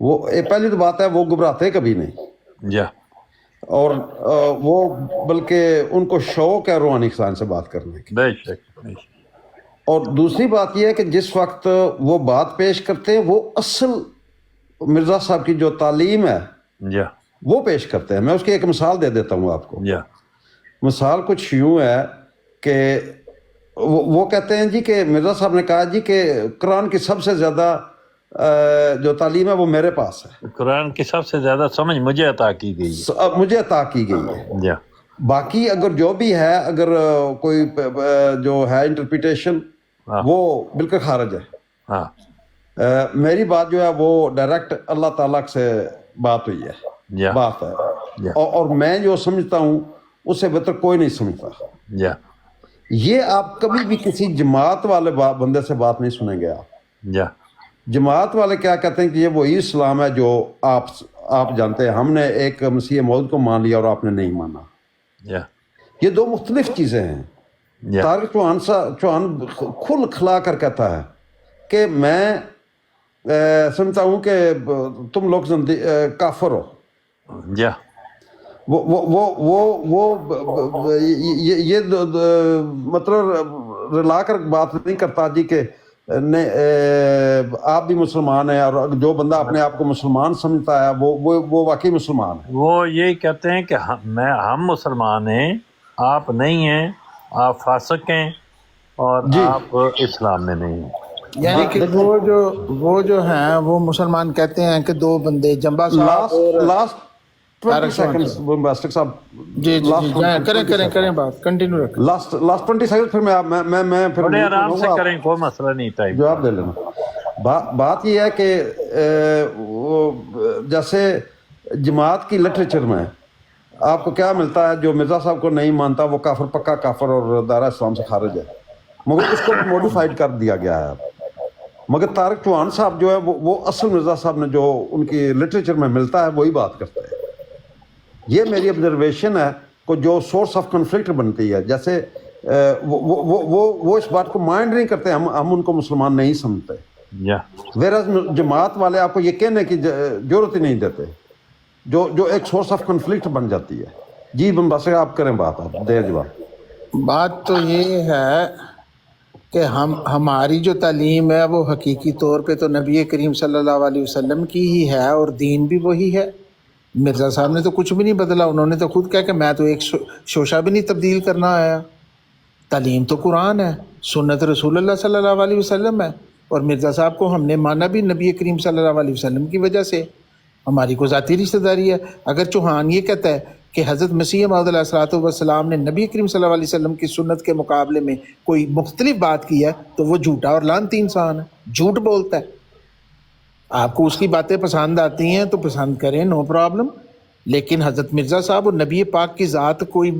وہ پہلی تو بات ہے وہ گھبراتے کبھی نہیں، جا اور وہ بلکہ ان کو شوق ہے روحانی انسان سے بات کرنے کی. بے شک بے شک. اور دوسری بات یہ ہے کہ جس وقت وہ بات پیش کرتے ہیں وہ اصل مرزا صاحب کی جو تعلیم ہے جا وہ پیش کرتے ہیں. میں اس کی ایک مثال دے دیتا ہوں آپ کو. جا مثال کچھ یوں ہے کہ وہ کہتے ہیں جی کہ مرزا صاحب نے کہا جی کہ قرآن کی سب سے زیادہ جو تعلیم ہے وہ میرے پاس ہے، قرآن کی سب سے زیادہ سمجھ مجھے عطا کی گئی ہے. مجھے عطا کی گئی ہے. جا باقی اگر جو بھی ہے، اگر کوئی جو ہے انٹرپریٹیشن ہاں وہ بالکل خارج ہے. ہاں میری بات جو ہے وہ ڈائریکٹ اللہ تعالیٰ سے بات ہوئی ہے، جا بات ہے. جا اور میں جو سمجھتا ہوں اس سے بہتر کوئی نہیں سمجھتا. جا یہ آپ کبھی بھی کسی جماعت والے بندے سے بات نہیں سنیں گے. جا جماعت والے کیا کہتے ہیں کہ یہ وہی اسلام ہے جو آپ جانتے ہیں، ہم نے ایک مسیح موعود کو مان لیا اور آپ نے نہیں مانا. جا یہ دو مختلف چیزیں ہیں. جا طارق چوہان کھل کھلا کر کہتا ہے کہ میں سمجھتا ہوں کہ تم لوگ کافر ہو. جا وہ یہ مطلب رلا کر بات نہیں کرتا جی کہ آپ بھی مسلمان ہیں، اور جو بندہ اپنے آپ کو مسلمان سمجھتا ہے وہ واقعی مسلمان ہے. وہ یہی کہتے ہیں کہ ہم مسلمان ہیں، آپ نہیں ہیں، آپ فاسق ہیں اور جی آپ اسلام میں نہیں ہیں. یعنی کہ وہ جو ہیں وہ مسلمان کہتے ہیں کہ دو بندے جنبا صاحب اور لاسٹ 20 سیکنڈز باسٹک صاحب. جی کریں بات کنٹینیو رکھیں. لاسٹ 20 سیکنڈ پھر میں پھر بڑے آرام سے کریں، کوئی مسئلہ نہیں. ٹائم جواب دے لینا. بات یہ ہے کہ وہ جیسے جماعت کی لٹریچر میں آپ کو کیا ملتا ہے، جو مرزا صاحب کو نہیں مانتا وہ کافر، پکا کافر اور دائرہ اسلام سے خارج ہے، مگر اس کو موڈیفائڈ کر دیا گیا ہے. مگر طارق چوہان صاحب جو ہے وہ اصل مرزا صاحب نے جو ان کی لٹریچر میں ملتا ہے وہی بات کرتے ہیں. یہ میری آبزرویشن ہے کو جو سورس آف کنفلکٹ بنتی ہے. جیسے وہ اس بات کو مائنڈ نہیں کرتے، ہم ان کو مسلمان نہیں سمجھتے. ویراز جماعت والے آپ کو یہ کہنے کی ضرورت ہی نہیں دیتے، جو ایک سورس آف کنفلکٹ بن جاتی ہے. جی بس آپ کریں بات، آپ دیر جواب. بات تو یہ ہے کہ ہماری جو تعلیم ہے وہ حقیقی طور پہ تو نبی کریم صلی اللہ علیہ وسلم کی ہی ہے، اور دین بھی وہی ہے. مرزا صاحب نے تو کچھ بھی نہیں بدلا، انہوں نے تو خود کہا کہ میں تو ایک شوشہ بھی نہیں تبدیل کرنا آیا. تعلیم تو قرآن ہے، سنت رسول اللہ صلی اللہ علیہ وسلم ہے، اور مرزا صاحب کو ہم نے مانا بھی نبی کریم صلی اللہ علیہ وسلم کی وجہ سے. ہماری کو ذاتی رشتہ داری ہے. اگر چوہان یہ کہتا ہے کہ حضرت مسیح موعود علیہ الصلوۃ والسلام نے نبی کریم صلی اللہ علیہ وسلم کی سنت کے مقابلے میں کوئی مختلف بات کی ہے تو وہ جھوٹا اور لعنتی انسان ہے، جھوٹ بولتا ہے. آپ کو اس کی باتیں پسند آتی ہیں تو پسند کریں، نو پرابلم، لیکن حضرت مرزا صاحب اور نبی پاک کی ذات کوئی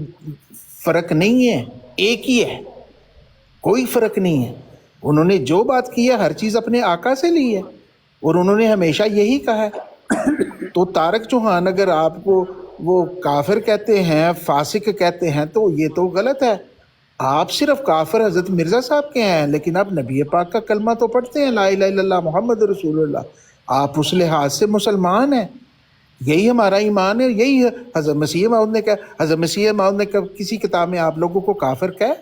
فرق نہیں ہے، ایک ہی ہے، کوئی فرق نہیں ہے. انہوں نے جو بات کی ہے ہر چیز اپنے آقا سے لی ہے، اور انہوں نے ہمیشہ یہی کہا ہے. تو طارق چوہان اگر آپ کو وہ کافر کہتے ہیں، فاسق کہتے ہیں، تو یہ تو غلط ہے. آپ صرف کافر حضرت مرزا صاحب کے ہیں، لیکن آپ نبی پاک کا کلمہ تو پڑھتے ہیں، لا الہ الا اللہ محمد رسول اللہ. آپ اس لحاظ سے مسلمان ہیں. یہی ہمارا ایمان ہے، یہی حضرت مسیح موعود نے کہا. حضرت مسیح موعود نے کسی کتاب میں آپ لوگوں کو کافر کہا؟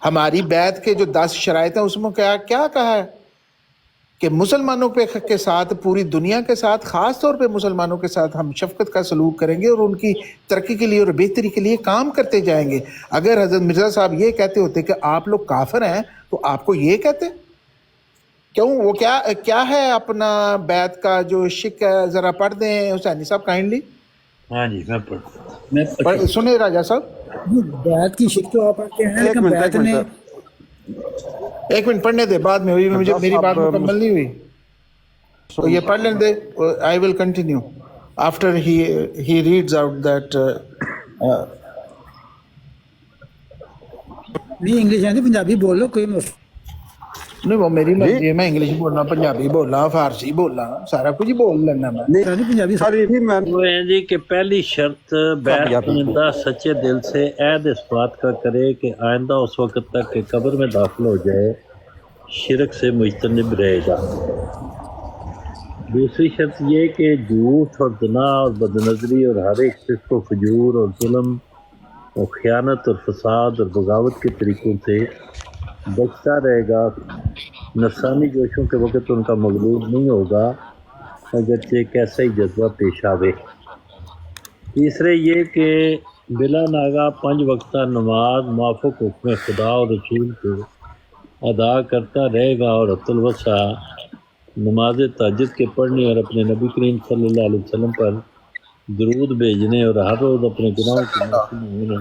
ہماری بیعت کے جو 10 شرائط ہیں اس میں کیا کہا ہے کہ مسلمانوں کے ساتھ، پوری دنیا کے ساتھ، خاص طور پہ مسلمانوں کے ساتھ ہم شفقت کا سلوک کریں گے اور ان کی ترقی کے لیے اور بہتری کے لیے کام کرتے جائیں گے. اگر حضرت مرزا صاحب یہ کہتے ہوتے کہ آپ لوگ کافر ہیں تو آپ کو یہ کہتے کیوں؟ وہ کیا ہے اپنا بیعت کا جو شک ہے، ذرا پڑھ دیں حسینی صاحب کائنڈلی. ہاں جی میں سنیں راجہ صاحب، بیعت کی شک تو آپ پڑھتے ہیں، لیکن بیعت نے ایک منٹ پڑھنے دے، بعد میں ہوئی، مجھے میری بات مکمل نہیں ہوئی تو یہ پڑھ لیں دے. I will continue after he reads out that. نہیں انگلش ہے، پنجابی بول لو، کوئی نہیں، وہ میری مرضی ہے، میں انگلش بولنا، پنجابی بولنا، فارسی بولنا، سارا کچھ ہی بول لینا میں. پنجابی وہ ہے جی کہ پہلی شرط بیعت کنندہ سچے دل سے عہد اس بات کا کرے کہ آئندہ اس وقت تک کہ قبر میں داخل ہو جائے شرک سے مجتنب رہے گا. دوسری شرط یہ کہ جھوٹ اور زنا اور بدنظری اور ہر ایک فسق و فجور اور ظلم اور خیانت اور فساد اور بغاوت کے طریقوں سے بچتا رہے گا، نفسانی جوشوں کے وقت ان کا مغلوب نہیں ہوگا اگرچہ کیسا ہی جذبہ پیش آوے۔ تیسرے یہ کہ بلا ناغہ 5 وقتہ نماز موافق حکم خدا اور رسول کو ادا کرتا رہے گا اور حتی الوسع نماز تہجد کے پڑھنے اور اپنے نبی کریم صلی اللہ علیہ وسلم پر درود بھیجنے اور ہر روز اپنے گناہوں کی معافی مانگنے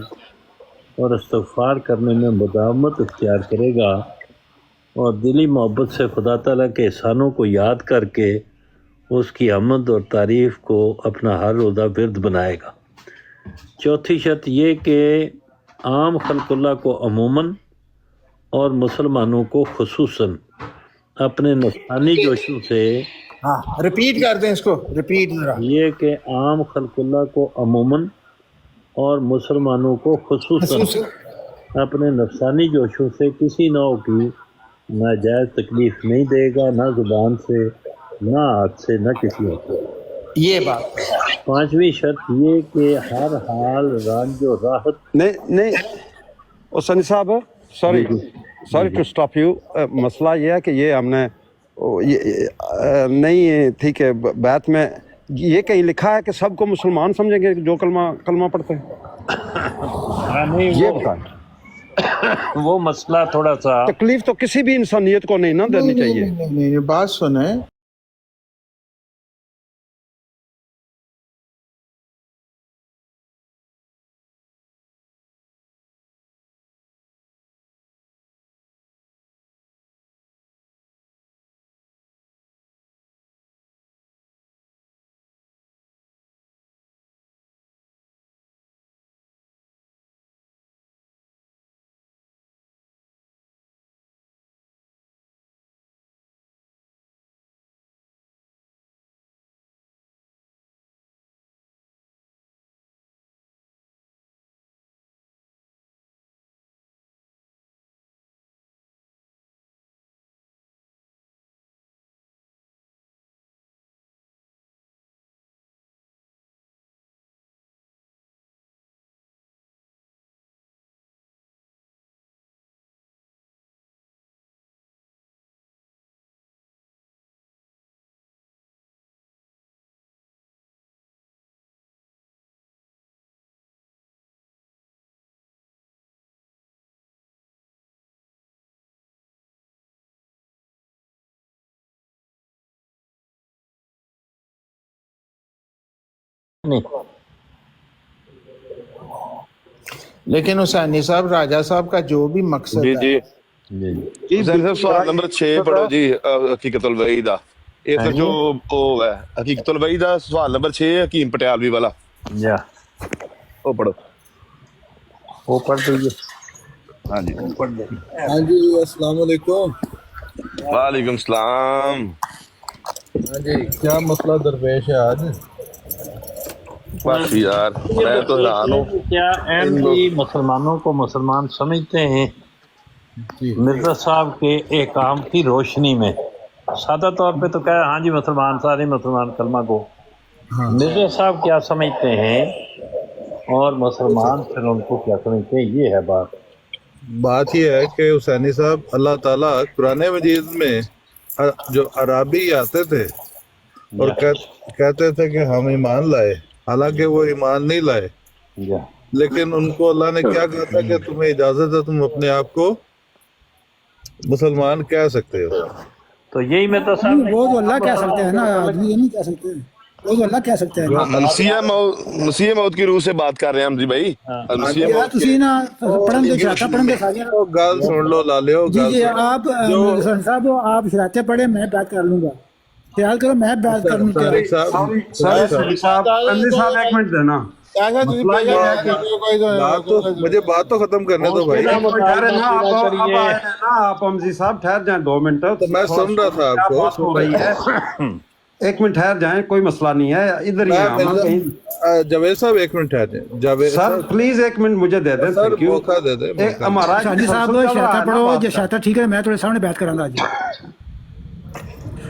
اور استغفار کرنے میں مداومت اختیار کرے گا اور دلی محبت سے خدا تعالیٰ کے احسانوں کو یاد کر کے اس کی حمد اور تعریف کو اپنا ہر روزہ ورد بنائے گا۔ چوتھی شرط یہ کہ عام خلق اللہ کو عموماً اور مسلمانوں کو خصوصاً اپنے نفسانی جوشوں سے ہاں ریپیٹ کر دیں اس کو، ریپیٹ ذرا۔ یہ کہ عام خلق اللہ کو عموماً اور مسلمانوں کو خصوصاً اپنے نفسانی جوشوں سے کسی نوع کی ناجائز تکلیف نہیں دے گا، نہ زبان سے، نہ ہاتھ سے، نہ کسی اور سے۔ یہ بات 5ویں شرط یہ کہ ہر حال رنج و راحت نہیں حسین صاحب سوری ٹو اسٹاپ یو، مسئلہ یہ ہے کہ یہ ہم نے نہیں ٹھیک ہے بیت میں یہ کہیں لکھا ہے کہ سب کو مسلمان سمجھیں گے جو کلمہ پڑھتے ہیں، یہ بتائیں۔ وہ مسئلہ تھوڑا سا تکلیف تو کسی بھی انسانیت کو نہیں نا دینی چاہیے۔ نہیں بات سنیں، لیکن حسینی صاحب راجہ صاحب کا جو بھی مقصد جی ہے جی صاحب سوال نمبر 6 پڑھو جی، حقیقت الوحی دا یہ تو جو وہ ہے حقیقت الوحی دا سوال نمبر 6 حکیم پٹیالوی والا وہ پڑھو۔ وہ پڑھ دیجیے۔ ہاں جی ہاں جی السلام علیکم۔ وعلیکم السلام۔ ہاں جی کیا مسئلہ درپیش ہے آج؟ بس یار میں تو حیران ہوں، کیا ایم پی مسلمانوں کو مسلمان سمجھتے ہیں؟ مرزا صاحب کے احکام کی روشنی میں سادہ طور پہ تو کہا ہاں جی مسلمان سارے مسلمان کلمہ کو، مرزا صاحب کیا سمجھتے ہیں اور مسلمان پھر ان کو کیا سمجھتے ہیں، یہ ہے بات یہ ہے کہ حسینی صاحب اللہ تعالیٰ قرآن مجید میں جو عربی آتے تھے اور کہتے تھے کہ ہم ایمان لائے، حالانکہ وہ ایمان نہیں لائے، لیکن ان کو اللہ نے کیا کہا تھا کہ تمہیں اجازت ہے تم اپنے آپ کو مسلمان کہہ سکتے ہو۔ تو یہی مرزا صاحب وہ تو اللہ کہہ سکتے ہیں نا، آدمی یہ نہیں کہہ سکتے، وہ تو اللہ کہہ سکتے ہیں۔ مسیح موت کی روح سے بات کر رہے ہیں ہم جی بھائی، مسیح موت کی تسی نا پڑھن دے چاہتا پڑھن دے ساجی گال سن لو لالیو، جی جی آپ حسین صاحب آپ شراطیں پڑھیں، میں بات کر لوں گا، خیال کرو میں بات کروں گا۔ مجھے بات تو ختم کرنے دو بھائی، آپ امزی صاحب ٹھہر جائیں 2 منٹ، میں سن رہا تھا آپ کو۔ ایک منٹ ٹھہر جائیں، کوئی مسئلہ نہیں ہے، ادھر ہی جاوید صاحب 1 منٹ ٹھہر جائیں، جاوید سر پلیز 1 منٹ مجھے دے دیں، سر موقع دے دیں۔ ہمارا شاہی صاحب شراطیں پڑھو، جو شراطیں ٹھیک ہے میں تھوڑے سامنے بات کراں گا جی۔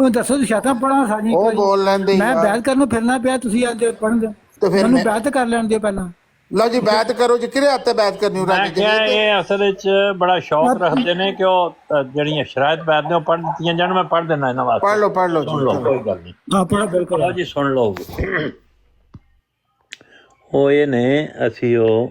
ਉਹ ਦੱਸੋ ਤੁਸੀਂ ਸ਼ਾਤਾਂ ਪੜਾਂ ਸਾਡੀ ਉਹ ਬੋਲ ਲੈਂਦੇ ਮੈਂ ਯਾਰ। ਬੈਠ ਕਰਨ ਨੂੰ ਫਿਰਨਾ ਪਿਆ, ਤੁਸੀਂ ਆਂਦੇ ਪੜਨ ਦਿਓ ਤੇ ਫਿਰ ਮੈਨੂੰ ਮੈਂ- ਬੈਠ ਕਰ ਲੈਣ ਦਿਓ ਪਹਿਲਾਂ। ਲਓ ਜੀ ਬਾਤ ਕਰੋ ਜੀ, ਕਿਹੜੇ ਹੱਥੇ ਬਾਤ ਕਰਨੀ ਮੈਂ ਕਿਹਾ ਇਹ ਅਸਲ ਵਿੱਚ ਬੜਾ ਸ਼ੌਕ ਰੱਖਦੇ ਨੇ ਕਿ ਉਹ ਜਿਹੜੀਆਂ ਸ਼ਰਾਇਤ ਬੈਠ ਨੇ ਉਹ ਪੜ੍ਹ ਦਿੱਤੀਆਂ ਜਾਣ। ਮੈਂ ਪੜ੍ਹ ਦੇਣਾ ਇਹਨਾਂ ਵਾਸਤੇ, ਪੜ੍ਹ ਲਓ ਸੁਣ ਲਓ, ਕੋਈ ਗੱਲ ਨਹੀਂ। ਹਾਂ ਪੜੋ ਬਿਲਕੁਲ। ਲਓ ਜੀ ਸੁਣ ਲਓ। ਉਹ ਇਹ ਨੇ ਅਸੀਂ ਉਹ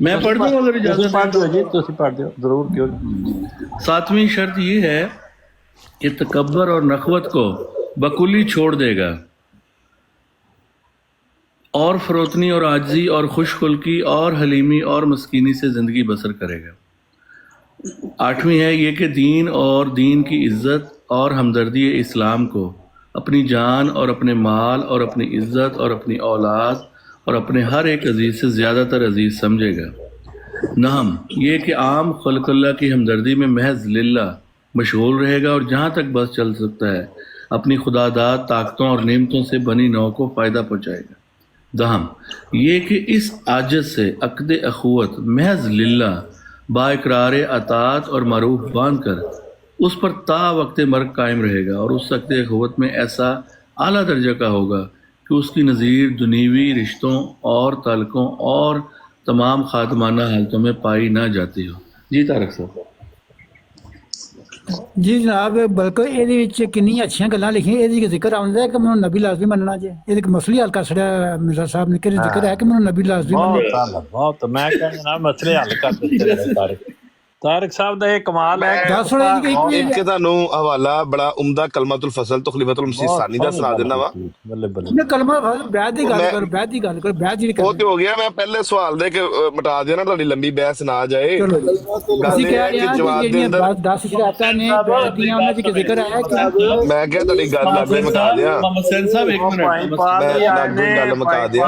میں پڑھ دوں اگر اجازت پڑھ دو جی، تسی پڑھ دو ضرور، کیوں نہیں۔ 7ویں شرط یہ ہے کہ تکبر اور نخوت کو بکلی چھوڑ دے گا اور فروتنی اور عاجزی اور خوش خلقی اور حلیمی اور مسکینی سے زندگی بسر کرے گا۔ 8ویں ہے یہ کہ دین اور دین کی عزت اور ہمدردی اسلام کو اپنی جان اور اپنے مال اور اپنی عزت اور اپنی اولاد اور اپنے ہر ایک عزیز سے زیادہ تر عزیز سمجھے گا۔ 9 یہ کہ عام خلق اللہ کی ہمدردی میں محض للہ مشغول رہے گا اور جہاں تک بس چل سکتا ہے اپنی خداداد طاقتوں اور نعمتوں سے بنی نوع کو فائدہ پہنچائے گا۔ 10 یہ کہ اس عاجز سے عقد اخوت محض للہ با اقرار اطاعت اور معروف باندھ کر اس پر تا وقت مرگ قائم رہے گا، اور اس عقد اخوت میں ایسا اعلیٰ درجہ کا ہوگا کہ اس کی نظیر دنیوی رشتوں اور تعلقوں اور تمام خادمانہ حالتوں میں پائی نہ جاتی ہو۔ جی طارق صاحب۔ جی جناب، بلکہ یہ کنی اچھیاں گلاں لکھیاں، یہ ذکر آتا ہے کہ میں نبی لازمی مننا جی، یہ مسئلے حل کر چڑیا مرزا صاحب نے کہ ذکر ہے کہ میں نبی لازمی مننا۔ بہت میں کہنا مسئلے حل کر دیتے طارق صاحب دا یہ کمال ہے ایک کے تانوں حوالہ بڑا عمدہ کلمۃ الفصل تو خلیفۃ المسیح ثانی دا سنا دینا وا۔ کلمہ بیعت دی گل کر، بیعت دی گل کر، بیعت جی وہ تو ہو گیا، میں پہلے سوال دے کے مٹا دیا نا، تہاڈی لمبی بحث نہ جائے۔ اسی کہہ رہے ہیں کہ جڑیاں 10 شرائطاں نے بیعت دیاں انہاں دی ذکر ہے کہ میں کہا تہاڈی گل لگے مکا دیا، محمد حسین صاحب ایک منٹ، میں لگوں گل مکا دیا۔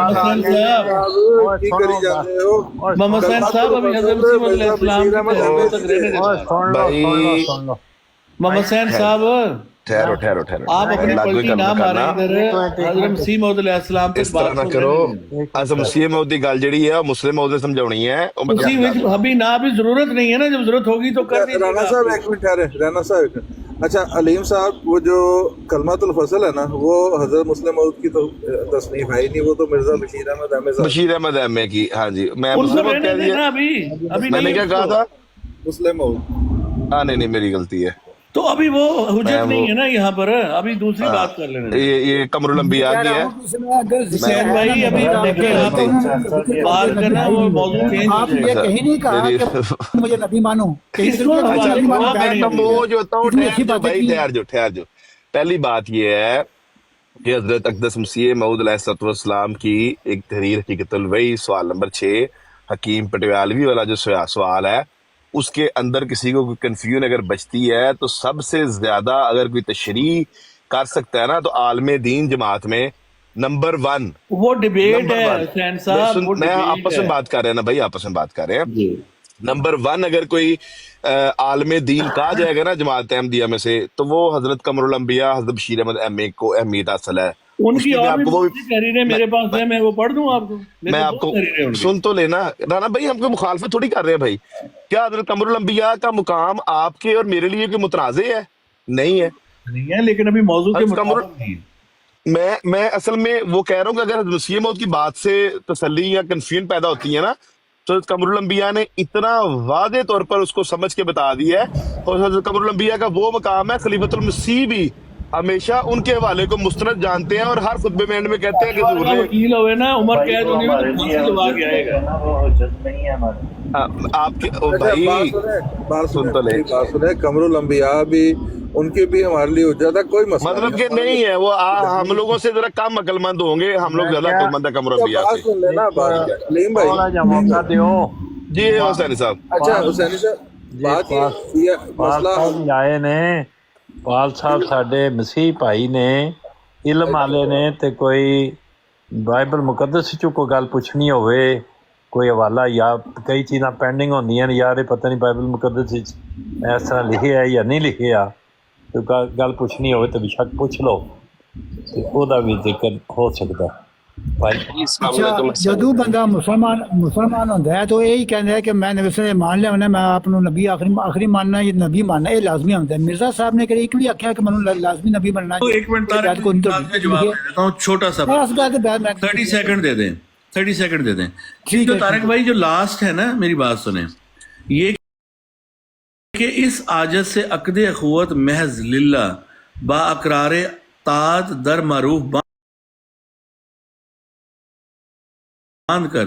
محمد حسین صاحب ابھی حضرت مسیح علیہ السلام تک رہنے دیتے بھائی محمد حسین صاحب ٹھہرو ٹھہرو ٹھہرو، آپ اپنے پلٹی نہ ماریں ادھر، حضرت مسیح موعود علیہ السلام اس طرح نہ کرو۔ اصل مسیح موعود دی گل جڑی ہے مسلم موعود سمجھاونی ہے، ابھی نہ ابھی ضرورت نہیں ہے نا، جب ضرورت ہوگی تو کر دیجیے گا۔ رانا صاحب ایک منٹ ٹھہرے، رانا صاحب ایک منٹ۔ اچھا علیم صاحب، وہ جو کلمۃ الفصل ہے نا، وہ حضرت مسلم موعود کی تو تصنیف ہے ہی نہیں، وہ تو مرزا بشیر احمد احمد بشیر احمد احمد کی۔ ہاں جی، میں ان کو مسلم موعود رہنے کہہ دینا دیا، ابھی میں نے کیا کہا تھا؟ مسلم موعود۔ ہاں نہیں میری غلطی ہے، تو ابھی وہ حجت نہیں ہے نا یہاں پر، ابھی دوسری بات کر لینا۔ یہ قمر الانبیاء کی ہے۔ حسین بھائی ابھی دیکھیں آپ بات کرنا، وہ موضوع چینج ہو آپ جائے یہ گا۔ کہیں نہیں کہا کہ مجھے نبی مانو، میں کمبوج ہوتا ہوں، ٹھہر جو۔ پہلی بات یہ ہے کہ حضرت اقدس مسیح موعود علیہ السلام کی ایک تحریر حقیقت الوحی سوال نمبر 6 حکیم پٹیالوی والا جو سوال ہے، اس کے اندر کسی کو کوئی کنفیوژن اگر بچتی ہے تو سب سے زیادہ اگر کوئی تشریح کر سکتا ہے نا تو عالم دین جماعت میں نمبر 1 وہ ڈیبیٹ ہے حسین صاحب، میں آپس میں بات کر رہے ہیں نا بھائی، آپس میں بات کر رہے ہیں۔ نمبر 1 اگر کوئی عالم دین کہا جائے گا نا جماعت احمدیہ میں سے، تو وہ حضرت قمر الانبیاء حضرت بشیر احمد احمد کو اہمیت حاصل ہے۔ ان کی اور بھی تحریریں میرے پاس ہیں، میں وہ پڑھ دوں آپ کو، میں آپ کو سن تو لینا رانا بھائی، ہم کو مخالفت تھوڑی کر رہے ہیں بھائی۔ کیا حضرت قمر الانبیاء کا مقام آپ کے اور میرے لیے کوئی متنازع ہے؟ نہیں ہے، لیکن ابھی موضوع کے مطابق نہیں ہے۔ میں اصل میں وہ کہہ رہا ہوں کہ اگر حضرت مسیح موعود کی بات سے تسلی یا کنفیوژن پیدا ہوتی ہے نا، تو حضرت قمر الانبیاء نے اتنا واضح طور پر اس کو سمجھ کے بتا دیا ہے، اور حضرت قمر الانبیاء کا وہ مقام ہے، خلیفۃ المسیح بھی ہمیشہ ان کے حوالے کو مستند جانتے ہیں، اور ہر خطبے میں اینڈ میں کہتے ہیں کہ حضور نے وکیل ہوئے نا، عمر قید ہونے میں تو پھانسی لگوا کے آئے گا۔ آپ کے بھائی بات سن تو لے، سنیں، قمر الانبیاء بھی ان کی بھی ہمارے لیے حجت ہے، کوئی مسئلہ مطلب کہ نہیں ہے وہ ہم لوگوں سے ذرا کم عقل مند ہوں گے، ہم لوگ زیادہ عقل مند ہیں قمر الانبیاء بات سے۔ سن لینا بات علیم بھائی۔ تھوڑا جا موقع دیو۔ جی حسینی صاحب، اچھا حسینی صاحب، بات یہ مسئلہ آئے نے پال صاحب ساڈے مسیح بھائی نے، علم والے نے، تے کوئی بائبل مقدس چوں کوئی گل پوچھنی ہوئے، کوئی حوالہ یا کئی چیزاں پینڈنگ ہوندیاں نے، یار پتہ نہیں بائبل مقدس اس طرح لکھے ہے یا نہیں لکھے آ، تو گل پوچھنی ہوئے تو بے شک پوچھ لو، تے او دا بھی ذکر ہو سکتا ہے۔ اچھا جدو بندہ مسلمان ہوتا ہے تو یہی کہتا ہے کہ میں نبی سے مان لیا ہونا، میں آپ نبی آخری ماننا، یہ نبی ماننا یہ لازمی ہوتا ہے۔ مرزا صاحب نے ایک بھی آخیا کہ میں لازمی نبی بننا۔ تو ایک منٹ جواب دے دیتا ہوں چھوٹا سا، 30 سیکنڈ دے دیں، 30 سیکنڈ دے دیں۔ ٹھیک ہے طارق بھائی، جو لاسٹ ہے نا، میری بات سنیں، یہ کہ اس عاجز سے عقد اخوت محض للہ با اقرار طاعت در معروف باندھ کر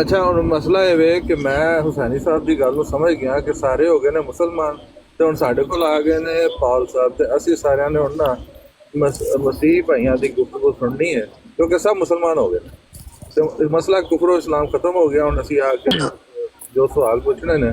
ਅੱਛਾ, ਹੁਣ ਮਸਲਾ ਇਹ ਵੇ ਕਿ ਮੈਂ ਹੁਸੈਨੀ ਸਾਹਿਬ ਦੀ ਗੱਲ ਨੂੰ ਸਮਝ ਗਿਆ ਕਿ ਸਾਰੇ ਹੋ ਗਏ ਨੇ ਮੁਸਲਮਾਨ, ਤੇ ਹੁਣ ਸਾਡੇ ਕੋਲ ਆ ਗਏ ਨੇ ਪਾਲ ਸਾਹਿਬ, ਤੇ ਅਸੀਂ ਸਾਰਿਆਂ ਨੇ ਹੁਣ ਨਾ ਮਸੀਹ ਭਾਈਆਂ ਦੀ ਗੁਫ਼ਤਗੂ ਸੁਣਨੀ ਹੈ ਕਿਉਂਕਿ ਸਭ ਮੁਸਲਮਾਨ ਹੋ ਗਏ ਨੇ, ਤੇ ਮਸਲਾ ਕੁਫਰ ਇਸਲਾਮ ਖਤਮ ਹੋ ਗਿਆ। ਹੁਣ ਅਸੀਂ ਆ ਕੇ ਜੋ ਸਵਾਲ ਪੁੱਛਣੇ ਨੇ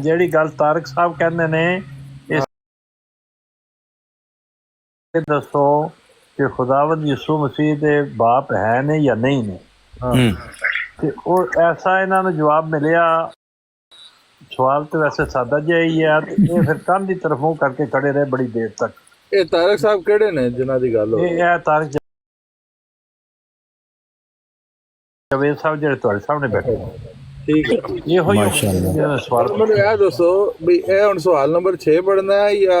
ਜਿਹੜੀ ਗੱਲ ਤਾਰਕ ਸਾਹਿਬ ਕਹਿੰਦੇ ਨੇ, ਇਹ ਦੱਸੋ ਕਿ ਖੁਦਾਵੰਦ ਯਿਸੂ ਮਸੀਹ ਦੇ ਬਾਪ ਹੈ ਨੇ ਜਾਂ ਨਹੀਂ ਨੇ। ਤੇ ਉਹ ਐਸਾ ਇਹਨਾਂ ਨੂੰ ਜਵਾਬ ਮਿਲਿਆ। ਸਵਾਲ ਤੇ ਵੈਸੇ ਸਾਦਾ ਜਿਹਾ ਹੀ ਹੈ, ਇਹ ਫਿਰ ਕੰਨ ਦੀ ਤਰਫ ਮੂੰਹ ਕਰਕੇ ਖੜੇ ਰਹੇ ਬੜੀ ਦੇਰ ਤੱਕ। ਇਹ ਤਾਰਕ ਸਾਹਿਬ ਕਿਹੜੇ ਨੇ ਜਿਨ੍ਹਾਂ ਦੀ ਗੱਲ ਹੋ? ਇਹ ਤਾਰਕ ਜਵੇਦ ਸਾਹਿਬ ਜਿਹੜੇ ਤੁਹਾਡੇ ਸਾਹਮਣੇ ਬੈਠੇ ਨੇ। ਠੀਕ ਹੈ, ਇਹੋ ਹੀ ਸਵਾਲ। ਮੈਨੂੰ ਇਹ ਦੱਸੋ ਵੀ ਇਹ ਹੁਣ ਸਵਾਲ ਨੰਬਰ 6 ਪੜ੍ਹਨਾ ਹੈ ਜਾਂ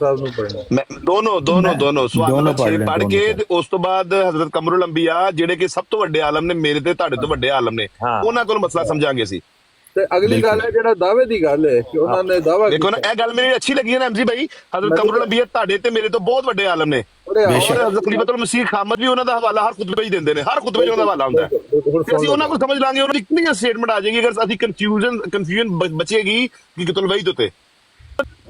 ਸਾਹਿਬ ਨੂੰ ਪੜ੍ਹਨਾ? ਮੈਂ ਦੋਨੋਂ ਸਵਾਲ ਪੜ੍ਹ ਕੇ ਤੇ ਉਸ ਤੋਂ ਬਾਅਦ ਹਜ਼ਰਤ ਕਮਰੁਲ ਅੰਬੀਆ ਜਿਹੜੇ ਕਿ ਸਭ ਤੋਂ ਵੱਡੇ ਆਲਮ ਨੇ, ਮੇਰੇ ਤੇ ਤੁਹਾਡੇ ਤੋਂ ਵੱਡੇ ਆਲਮ ਨੇ, ਉਹਨਾਂ ਕੋਲ ਮਸਲਾ ਸਮਝਾਂਗੇ ਸੀ। ਤੇ ਅਗਲੀ ਗੱਲ ਹੈ ਜਿਹੜਾ ਦਾਅਵੇ ਦੀ ਗੱਲ ਹੈ ਕਿ ਉਹਨਾਂ ਨੇ ਦਾਅਵਾ ਦੇਖੋ ਨਾ, ਇਹ ਗੱਲ ਮੇਰੀ ਅੱਛੀ ਲੱਗੀ ਹੈ ਨਾ ਐਮਜੀ ਭਾਈ। ਹਜ਼ਰਤ ਕਮਰੁਲ ਅੰਬੀਆ ਤੁਹਾਡੇ ਤੇ ਮੇਰੇ ਤੋਂ ਬਹੁਤ ਵੱਡੇ ਆਲਮ ਨੇ, ਔਰ ਹਜ਼ਰਤ ਖਲੀਫਤੁਲ ਮਸੀਹ ਖਾਮਦ ਵੀ ਉਹਨਾਂ ਦਾ ਹਵਾਲਾ ਹਰ ਖੁਤਬੇ 'ਚ ਦਿੰਦੇ ਨੇ, ਹਰ ਖੁਤਬੇ 'ਚ ਉਹਨਾਂ ਦਾ ਹਵਾਲਾ ਹੁੰਦਾ ਹੈ। ਤੇ ਅਸੀਂ ਉਹਨਾਂ ਕੋਲ ਸਮਝ ਲਾਂਗੇ, ਉਹਨਾਂ ਦੀ ਕਿੰਨੀ ਸਟੇਟਮੈਂਟ ਆ ਜਾਏਗੀ ਅਗਰ ਅਸੀਂ ਕਨਫਿਊਜ਼ਨ ਬਚੇਗੀ ਕਿ ਕਿਤੁਲ ਵਹੀ ਤੋਂ ਤੇ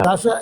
10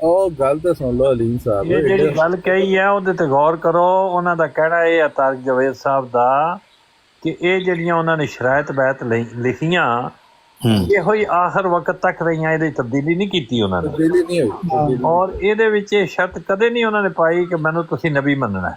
ਉਹ ਗੱਲ ਤਾਂ ਸੁਣ ਲਓ ਅਲੀਮ ਸਾਹਿਬ। ਇਹ ਜਿਹੜੀ ਗੱਲ ਕਹੀ ਹੈ ਉਹਦੇ ਤੇ ਗੌਰ ਕਰੋ। ਉਹਨਾਂ ਦਾ ਕਹਿਣਾ ਇਹ ਹੈ ਤਾਰਕ ਜਵੇਦ ਸਾਹਿਬ ਦਾ ਕਿ ਇਹ ਜਿਹੜੀਆਂ ਉਹਨਾਂ ਨੇ ਸ਼ਰਾਇਤ ਬੈਤ ਲਿਖੀਆਂ ਇਹੋ ਹੀ ਆਖਰ ਵਕਤ ਤੱਕ ਰਹੀਆਂ, ਇਹਦੀ ਤਬਦੀਲੀ ਨਹੀਂ ਕੀਤੀ ਉਹਨਾਂ ਨੇ। ਤਬਦੀਲੀ ਨਹੀਂ ਹੋਈ, ਔਰ ਇਹਦੇ ਵਿੱਚ ਇਹ ਸ਼ਰਤ ਕਦੇ ਨਹੀਂ ਉਹਨਾਂ ਨੇ ਪਾਈ ਕਿ ਮੈਨੂੰ ਤੁਸੀਂ ਨਬੀ ਮੰਨਣਾ ਹੈ।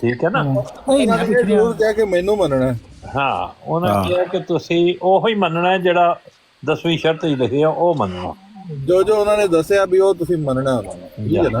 ਠੀਕ ਹੈ ਨਾ। ਜ਼ਰੂਰ ਕਹਿ ਕੇ ਮੈਨੂੰ ਮੰਨਣਾ। ਹਾਂ, ਉਹਨਾਂ ਨੇ ਕਿਹਾ ਕਿ ਤੁਸੀਂ ਉਹੋ ਹੀ ਮੰਨਣਾ ਹੈ ਜਿਹੜਾ 10ਵੀਂ ਸ਼ਰਤ ਹੀ ਲਿਖੀ ਆ, ਉਹ ਮੰਨਣਾ। ਜੋ ਜੋ ਉਹਨਾਂ ਨੇ ਦੱਸਿਆ ਵੀ ਉਹ ਤੁਸੀਂ ਮੰਨਣਾ ਉਹਨਾਂ ਨੂੰ, ਠੀਕ ਹੈ ਨਾ।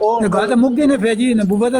ਉਹ ਗੱਲ ਤਾਂ ਮੁੱਕ ਗਈ ਨੇ ਫਿਰ ਜੀ, ਨਬੂਵਤ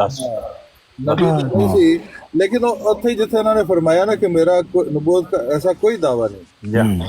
10। ਨਬੀ ਨਹੀਂ ਸੀ, ਲੇਕਿਨ ਉੱਥੇ ਜਿੱਥੇ ਉਹਨਾਂ ਨੇ ਫਰਮਾਇਆ ਨਾ ਕਿ ਮੇਰਾ ਨਬੂਵਤ ਦਾ ਐਸਾ ਕੋਈ ਦਾਵਾ ਨਹੀਂ,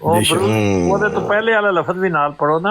ਉਹਦੇ ਤੋਂ ਪਹਿਲੇ ਵਾਲਾ ਲਫ਼ਜ਼ ਵੀ ਨਾਲ ਪੜੋ ਨਾ,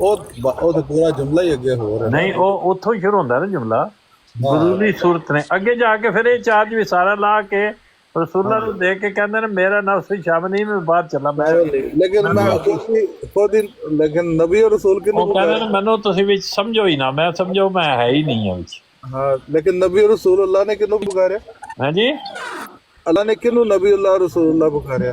ਉਹ ਤਾਂ ਪੂਰਾ ਜੁਮਲਾ ਹੀ ਅੱਗੇ ਹੋ ਰਿਹਾ। ਨਹੀਂ, ਉਹ ਉੱਥੋਂ ਹੀ ਸ਼ੁਰੂ ਹੁੰਦਾ ਨਾ ਜੁਮਲਾ, ਬਰੂਜ਼ੀ ਸੂਰਤ ਨੇ। ਅੱਗੇ ਜਾ ਕੇ ਫਿਰ ਇਹ ਚਾਰਜ ਵੀ ਸਾਰਾ ਲਾ ਕੇ ਰਸੂਲਾਂ ਨੂੰ ਦੇ ਕੇ ਕਹਿੰਦੇ ਨੇ ਮੇਰਾ ਨਫਸ ਸ਼ਾਮ ਨਹੀਂ, ਮੈਂ ਬਾਹਰ ਚੱਲਾ। ਲੇਕਿਨ ਮੈਂ ਖੁਦ ਹੀ ਲੇਕਿਨ ਨਬੀ ਔਰ ਰਸੂਲ ਕਿਨੂੰ ਕਹਿੰਦੇ ਨੇ ਮੈਨੂੰ ਤੁਸੀਂ ਵਿੱਚ ਸਮਝੋ ਹੀ ਨਾ, ਮੈਂ ਸਮਝੋ ਮੈਂ ਹੈ ਹੀ ਨਹੀਂ ਵਿੱਚ। ਹਾਂ, ਲੇਕਿਨ ਨਬੀ ਔਰ ਰਸੂਲ ਅੱਲਾਹ ਨੇ ਕਿਨੂੰ ਪੁਕਾਰਿਆ? ਹਾਂਜੀ, ਅੱਲਾਹ ਨੇ ਕਿਨੂੰ ਨਬੀ ਅੱਲਾਹ ਰਸੂਲullah ਪੁਕਾਰਿਆ?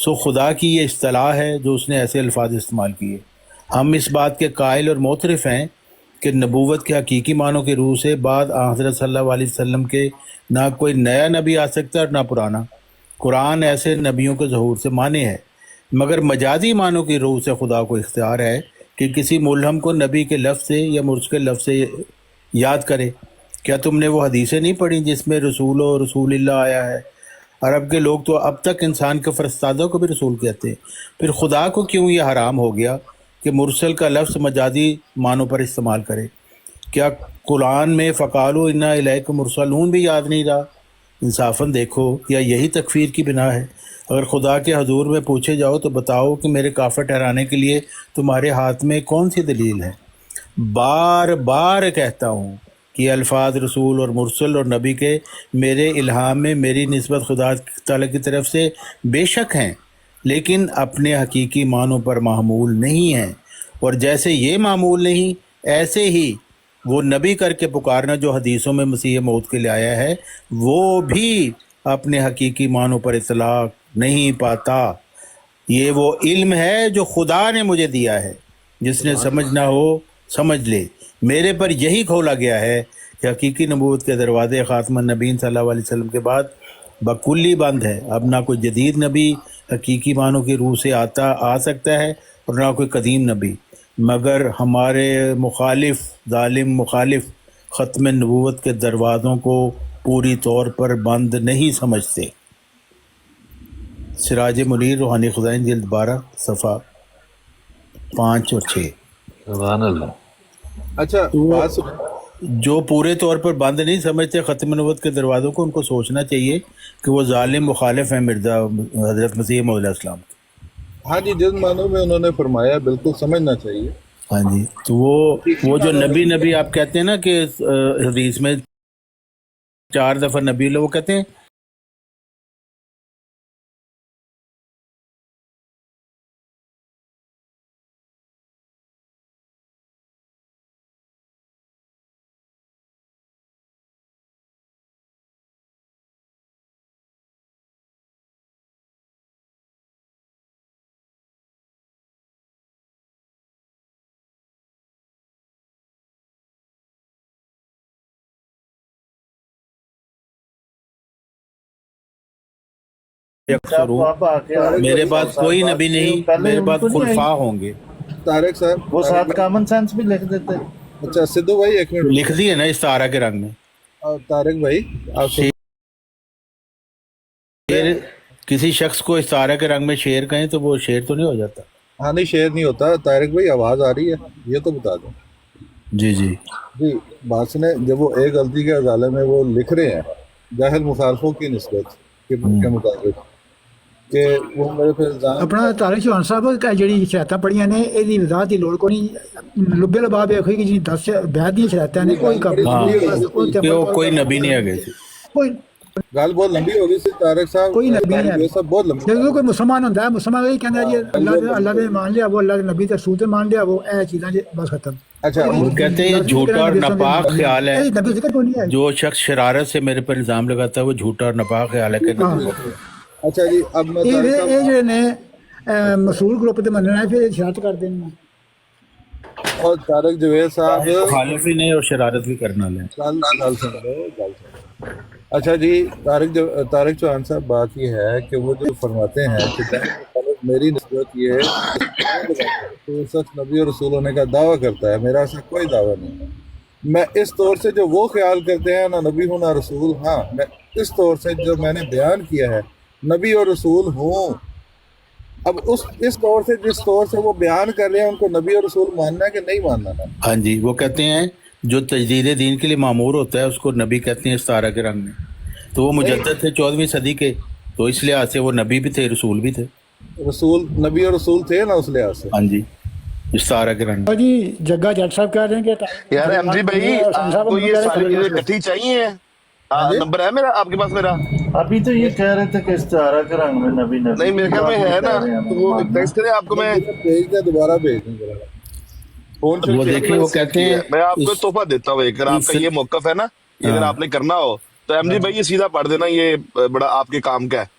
سو خدا کی یہ اصطلاح ہے جو اس نے ایسے الفاظ استعمال کیے۔ ہم اس بات کے قائل اور معترف ہیں کہ نبوت کے حقیقی معنوں کی روح سے بعد حضرت صلی اللہ علیہ وسلم کے نہ کوئی نیا نبی آ سکتا اور نہ پرانا۔ قرآن ایسے نبیوں کے ظہور سے مانے ہے، مگر مجازی معنوں کی روح سے خدا کو اختیار ہے کہ کسی ملہم کو نبی کے لفظ سے یا مرسل کے لفظ سے یاد کرے۔ کیا تم نے وہ حدیثیں نہیں پڑھی جس میں رسول و رسول اللہ آیا ہے؟ عرب کے لوگ تو اب تک انسان کے فرستادوں کو بھی رسول کہتے ہیں، پھر خدا کو کیوں یہ حرام ہو گیا کہ مرسل کا لفظ مجازی معنوں پر استعمال کرے؟ کیا قرآن میں فقالو انا الیکم مرسلون بھی یاد نہیں رہا؟ انصافاً دیکھو، یا یہی تکفیر کی بنا ہے؟ اگر خدا کے حضور میں پوچھے جاؤ تو بتاؤ کہ میرے کافر ٹھہرانے کے لیے تمہارے ہاتھ میں کون سی دلیل ہے؟ بار بار کہتا ہوں کہ یہ الفاظ رسول اور مرسل اور نبی کے میرے الہام میں میری نسبت خدا تعالیٰ کی طرف سے بے شک ہیں، لیکن اپنے حقیقی معنوں پر معمول نہیں ہیں، اور جیسے یہ معمول نہیں ایسے ہی وہ نبی کر کے پکارنا جو حدیثوں میں مسیح موت کے لیے آیا ہے وہ بھی اپنے حقیقی معنوں پر اطلاق نہیں پاتا۔ یہ وہ علم ہے جو خدا نے مجھے دیا ہے، جس نے سمجھنا ہو سمجھ لے۔ میرے پر یہی کھولا گیا ہے کہ حقیقی نبوت کے دروازے خاتم النبیین صلی اللہ علیہ وسلم کے بعد بکلی بند ہے۔ اب نہ کوئی جدید نبی حقیقی معنوں کی روح سے آ سکتا ہے اور نہ کوئی قدیم نبی، مگر ہمارے مخالف ظالم مخالف ختم نبوت کے دروازوں کو پوری طور پر بند نہیں سمجھتے۔ سراج منیر روحانی خزائن جلد 12 صفحہ 5 اور 6۔ سبحان اللہ۔ اچھا بات جو پورے طور پر بند نہیں سمجھتے ختم نبوت کے دروازوں کو، ان کو سوچنا چاہیے کہ وہ ظالم مخالف ہیں مرزا حضرت مسیح موعود علیہ السلام۔ ہاں جی، جن معنوں میں انہوں نے فرمایا بالکل سمجھنا چاہیے۔ ہاں جی، تو وہ جو نبی آپ کہتے ہیں نا کہ حدیث میں 4 دفعہ نبی لوگ کہتے ہیں میرے بعد کوئی نبی نہیں، میرے بعد خلفاء ہوں گے۔ طارق صاحب وہ ساتھ کامن سینس بھی لکھ دیتے۔ اچھا سدھو بھائی ایک منٹ لکھ دی ہے نا استعارہ کے رنگ میں۔ طارق بھائی آپ شیر کسی شخص کو استعارہ کے رنگ میں شیر کہیں تو وہ شیر تو نہیں ہو جاتا؟ ہاں نہیں شعر نہیں ہوتا۔ طارق بھائی آواز آ رہی ہے یہ تو بتا دیں۔ جی جی جی بات سنیں، جب وہ ایک غلطی کے ازالے میں وہ لکھ رہے ہیں جاہل مخالفوں کی نسبت کے مطابق کہ وہ میرے پہ الزام اپنا طارق چوہان صاحب جڑی شرائطاں پڑھیاں نے یہ وضاحت کی لوڑ کو نہیں، لبے لباب یہ کہ جی 10 بیعت دی شرائطاں نے کوئی کام کہ وہ کوئی نبی نہیں آ گئے تھے۔ کوئی گل بہت لمبی ہو گئی سی طارق صاحب، کوئی نبی نہیں ہے۔ یہ سب بہت لمبی جب کوئی مسلمان ہوتا ہے مسلمان یہی کہتا ہے جی اللہ نے مان لیا، وہ اللہ کے نبی تے رسول تے مان لیا، وہ اے چیزاں جی بس ختم۔ اچھا وہ کہتے ہیں یہ جھوٹا اور ناپاک خیال ہے، نبی ذکر کو نہیں ہے۔ جو شخص شرارت سے میرے پر الزام لگاتا ہے وہ جھوٹا اور ناپاک خیال ہے کہ اچھا جی اب میں طارق یہ صاحب جو نے مسعود گروپ تے مننا ہے پھر شرارت کر دیں۔ اور طارق جوید صاحب مخالف ہی نہیں اور شرارت بھی کرنا لیں۔ گل سن لو۔ اچھا جی طارق چوہان صاحب بات یہ ہے کہ وہ جو فرماتے ہیں کہ میری نسبت یہ تو شخص نبی اور رسول ہونے کا دعویٰ کرتا ہے، میرا ایسا کوئی دعویٰ نہیں ہے۔ میں اس طور سے جو وہ خیال کرتے ہیں نہ نبی ہوں نہ رسول، ہاں میں اس طور سے جو میں نے بیان کیا ہے نبی اور رسول ہوں۔ اب اس طور سے جس طور سے وہ بیان کر رہے ہیں ان کو نبی اور رسول ماننا ہے کہ نہیں ماننا ہے؟ ہاں جی، وہ کہتے ہیں جو تجدید دین کے لیے معمور ہوتا ہے اس کو نبی کہتے ہیں استعارہ کے رنگ میں، تو وہ مجدد تھے 14ویں صدی کے، تو اس لحاظ سے وہ نبی بھی تھے رسول بھی تھے۔ رسول نبی اور رسول تھے نا اس لحاظ سے۔ ہاں جی استعارہ کے رنگ میں۔ جی جگہ جٹ صاحب کہہ رہے ہیں کہ یار ایم جی بھائی آپ کو یہ ساری چیزیں اکٹھی چاہیے؟ نمبر ہے میرا آپ کے پاس؟ میرا ابھی تو یہ کہہ رہے تھے کہ استعارہ کے رنگ میں نبی نہیں میرے خیال میں ہے نا، تو وہ ٹیکسٹ کریں آپ کو میں بھیج دیں، دوبارہ بھیج دیں ذرا۔ فون وہ دیکھیں وہ کہتے ہیں میں آپ کو تحفہ دیتا ہوں، اگر آپ کا یہ موقف ہے نا، اگر آپ نے کرنا ہو تو ایم جی بھائی یہ سیدھا پڑھ دینا، یہ بڑا آپ کے کام کا ہے۔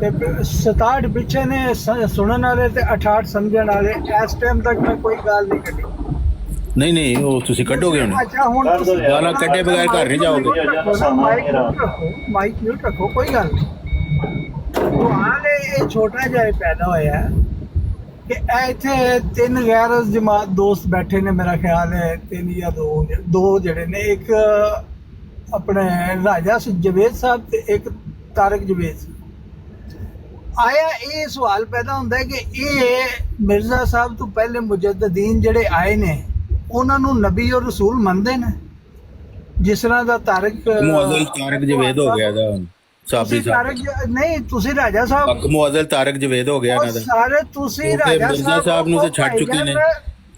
ਤੇ 67 ਪਿੱਛੇ ਨੇ ਸੁਣਨ ਵਾਲੇ ਤੇ 68 ਸਮਝਣ ਵਾਲੇ। ਇਸ ਟਾਈਮ ਤੱਕ ਮੈਂ ਕੋਈ ਗੱਲ ਨਹੀਂ ਕੱਢੀ। ਨਹੀਂ ਨਹੀਂ, ਉਹ ਤੁਸੀਂ ਕੱਢੋਗੇ ਹੁਣ। ਅੱਛਾ ਹੁਣ ਤੁਸੀਂ ਗਾਲਾਂ ਕੱਢੇ ਬਗੈਰ ਘਰ ਨਹੀਂ ਜਾਓਗੇ। ਮਾਈਕ ਮਿਊਟ ਰੱਖੋ, ਕੋਈ ਗੱਲ ਨਹੀਂ। ਉਹ ਹਾਲੇ ਇਹ ਛੋਟਾ ਜਿਹਾ ਪੈਦਾ ਹੋਇਆ ਕਿ ਇਹ ਇੱਥੇ 3 ਗੈਰ ਜਮਾਤ ਦੋਸਤ ਬੈਠੇ ਨੇ, ਮੇਰਾ ਖਿਆਲ ਹੈ 3 ਜਾਂ 2 ਜਿਹੜੇ ਨੇ, ਇੱਕ ਆਪਣੇ ਰਾਜਾ ਜਵੇਦ ਸਾਹਿਬ ਤੇ ਇੱਕ ਤਾਰਕ ਜਵੇਦ। ਆਇਆ ਇਹ ਸਵਾਲ ਪੈਦਾ ਹੁੰਦਾ ਹੈ ਕਿ ਇਹ ਮਿਰਜ਼ਾ ਸਾਹਿਬ ਤੋਂ ਪਹਿਲੇ ਮੁਜੱਦਦੀਨ ਜਿਹੜੇ ਆਏ ਨੇ ਉਹਨਾਂ ਨੂੰ ਨਬੀ ਔਰ ਰਸੂਲ ਮੰਨਦੇ ਨੇ, ਜਿਸ ਤਰ੍ਹਾਂ ਦਾ ਤਾਰਕ ਜਵੇਦ ਹੋ ਗਿਆ ਦਾ ਸਾਬੀ ਸਾਹਿਬ। ਨਹੀਂ, ਤੁਸੀਂ ਰਾਜਾ ਸਾਹਿਬ ਮੁਅੱਜ਼ਲ ਤਾਰਕ ਜਵੇਦ ਹੋ ਗਿਆ ਇਹਨਾਂ ਦਾ। ਸਾਰੇ ਤੁਸੀਂ ਰਾਜਾ ਮਿਰਜ਼ਾ ਸਾਹਿਬ ਨੂੰ ਤੇ ਛੱਡ ਚੁੱਕੇ ਨੇ।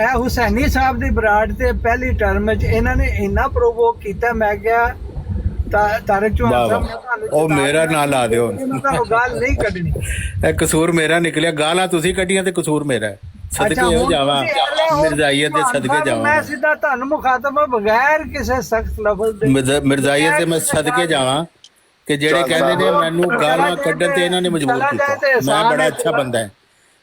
ਇਹ ਹੁਸੈਨੀ ਸਾਹਿਬ ਦੀ ਬਰਾੜ ਤੇ ਪਹਿਲੀ ਟਰਮ 'ਚ ਇਹਨਾਂ ਨੇ ਇੰਨਾ ਪ੍ਰੋਵੋਕ ਕੀਤਾ, ਮੈਂ ਕਿਹਾ ਤਾਰਕ ਚੌਹਾਨ ਸਾਹਿਬ ਉਹ ਮੇਰਾ ਨਾਂ ਲਾ ਦਿਓ, ਤੁਹਾਨੂੰ ਗੱਲ ਨਹੀਂ ਕੱਢਣੀ। ਇਹ ਕਸੂਰ ਮੇਰਾ ਨਿਕਲਿਆ, ਗਾਲਾਂ ਤੁਸੀਂ ਕੱਢੀਆਂ ਤੇ ਕਸੂਰ ਮੇਰਾ ਹੈ। ਸਦਕੇ ਹੋ ਜਾਵਾਂ ਮਿਰਜ਼ਾਈਅਤ ਦੇ ਸਦਕੇ ਜਾਵਾਂ। ਮੈਂ ਸਿੱਧਾ ਤੁਹਾਨੂੰ ਮੁਖਾਤਬ ਬਗੈਰ ਕਿਸੇ ਸਖਤ ਲਫ਼ਜ਼ ਦੇ ਮਿਰਜ਼ਾਈਅਤ ਦੇ ਮੈਂ ਸਦਕੇ ਜਾਵਾਂ ਕਿ ਜਿਹੜੇ ਕਹਿੰਦੇ ਨੇ ਮੈਨੂੰ ਗਾਲਾਂ ਕੱਢਣ ਤੇ ਇਹਨਾਂ ਨੇ ਮਜਬੂਰ ਕੀਤਾ। ਮੈਂ ਬੜਾ ਅੱਛਾ ਬੰਦਾ ਹੈ,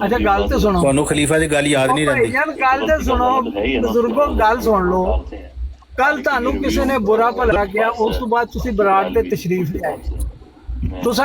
ਅੱਛਾ ਗੱਲ ਤੇ ਸੁਣੋ, ਤੁਹਾਨੂੰ ਖਲੀਫਾ ਦੀ ਗੱਲ ਯਾਦ ਨਹੀਂ ਰਹਿੰਦੀ। ਯਾਰ ਗੱਲ ਤੇ ਸੁਣੋ ਬਜ਼ੁਰਗੋ, ਗੱਲ ਸੁਣ ਲਓ। ਕੱਲ ਤੁਹਾਨੂੰ ਕਿਸੇ ਨੇ ਬੁਰਾ ਭਲਾ ਕਿਹਾ, ਉਸ ਤੋਂ ਬਾਅਦ ਤੁਸੀਂ ਬਰਾੜ ਤੇ ਤਸ਼ਰੀਫ ਲਿਆਏ, ਤੁਸੀਂ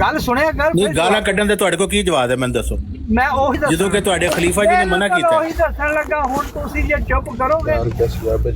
ਗੱਲ ਸੁਣਿਆ ਕਰ। ਨਹੀਂ, ਗਾਲਾਂ ਕੱਢਣ ਦੇ ਤੁਹਾਡੇ ਕੋਲ ਕੀ ਜਵਾਬ ਹੈ ਮੈਨੂੰ ਦੱਸੋ। ਮੈਂ ਉਹੀ ਜਦੋਂ ਕਿ ਤੁਹਾਡੇ ਖਲੀਫਾ ਜੀ ਨੇ ਮਨਾ ਕੀਤਾ। ਉਹੀ ਦੱਸਣ ਲੱਗਾ, ਹੁਣ ਤੁਸੀਂ ਜੇ ਚੁੱਪ ਕਰੋਗੇ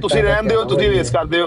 ਤੁਸੀਂ ਰਹਿਣ ਦਿਓ, ਤੁਸੀਂ ਵੇਸ ਕਰਦੇ ਹੋ।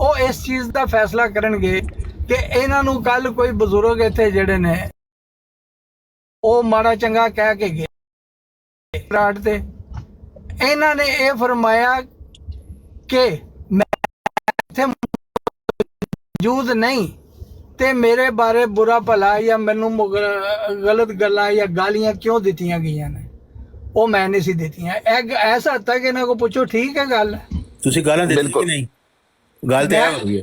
ਉਹ ਇਸ ਚੀਜ਼ ਦਾ ਫੈਸਲਾ ਕਰਨਗੇ ਕਿ ਇਹਨਾਂ ਨੂੰ ਕੱਲ ਕੋਈ ਬਜ਼ੁਰਗ ਇੱਥੇ ਜਿਹੜੇ ਨੇ ਉਹ ਮਾੜਾ ਚੰਗਾ ਕਹਿ ਕੇ ਗਏ ਰਾਟ ਤੇ। ਇਹਨਾਂ ਨੇ ਇਹ ਫਰਮਾਇਆ ਕਿ ਮੈਂ ਇੱਥੇ ਮੌਜੂਦ ਨਹੀਂ ਤੇ ਮੇਰੇ ਬਾਰੇ ਬੁਰਾ ਭਲਾ ਜਾਂ ਮੈਨੂੰ ਗਲਤ ਗੱਲਾਂ ਜਾਂ ਗਾਲੀਆਂ ਕਿਉਂ ਦਿੱਤੀਆਂ ਗਈਆਂ ਨੇ, ਉਹ ਮੈਂ ਨਹੀਂ ਸੀ ਦਿੱਤੀਆਂ। ਐਸਾ ਹੱਦ ਤੱਕ ਇਹਨਾਂ ਕੋ ਪੁੱਛੋ, ਠੀਕ ਹੈ ਗੱਲ? ਤੁਸੀਂ ਗਾਲਾਂ ਦਿੱਤੀ ਕਿ ਨਹੀਂ? ਗੱਲ ਤੇ ਇਹ ਹੋਈ ਹੈ।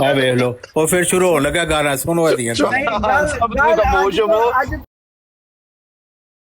ਆ ਵੇਖ ਲਓ, ਉਹ ਫਿਰ ਸ਼ੁਰੂ ਹੋਣ ਲੱਗਾ ਗਾਣਾ ਸੁਣੋ ਇਹਦੀਆਂ।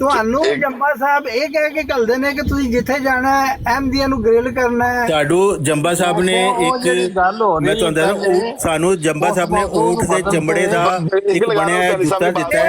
ਤੁਹਾਨੂੰ ਜੰਬਾ ਸਾਹਿਬ ਇਹ ਕਹਿ ਕੇ ਘੱਲਦੇ ਨੇ ਕਿ ਤੁਸੀਂ ਜਿੱਥੇ ਜਾਣਾ ਹੈ ਅਹਿਮਦੀਆਂ ਨੂੰ ਗ੍ਰਿਲ ਕਰਨਾ ਹੈ। ਤੁਹਾਨੂੰ ਜੰਬਾ ਸਾਹਿਬ ਨੇ ਇੱਕ ਮੈਂ ਤੁਹਾਨੂੰ ਦੱਸਾਂ, ਸਾਨੂੰ ਜੰਬਾ ਸਾਹਿਬ ਨੇ ਊਂਠ ਦੇ ਚਮੜੇ ਦਾ ਇੱਕ ਬਣਿਆ ਜੁੱਤਾ ਦਿੱਤਾ ਹੈ,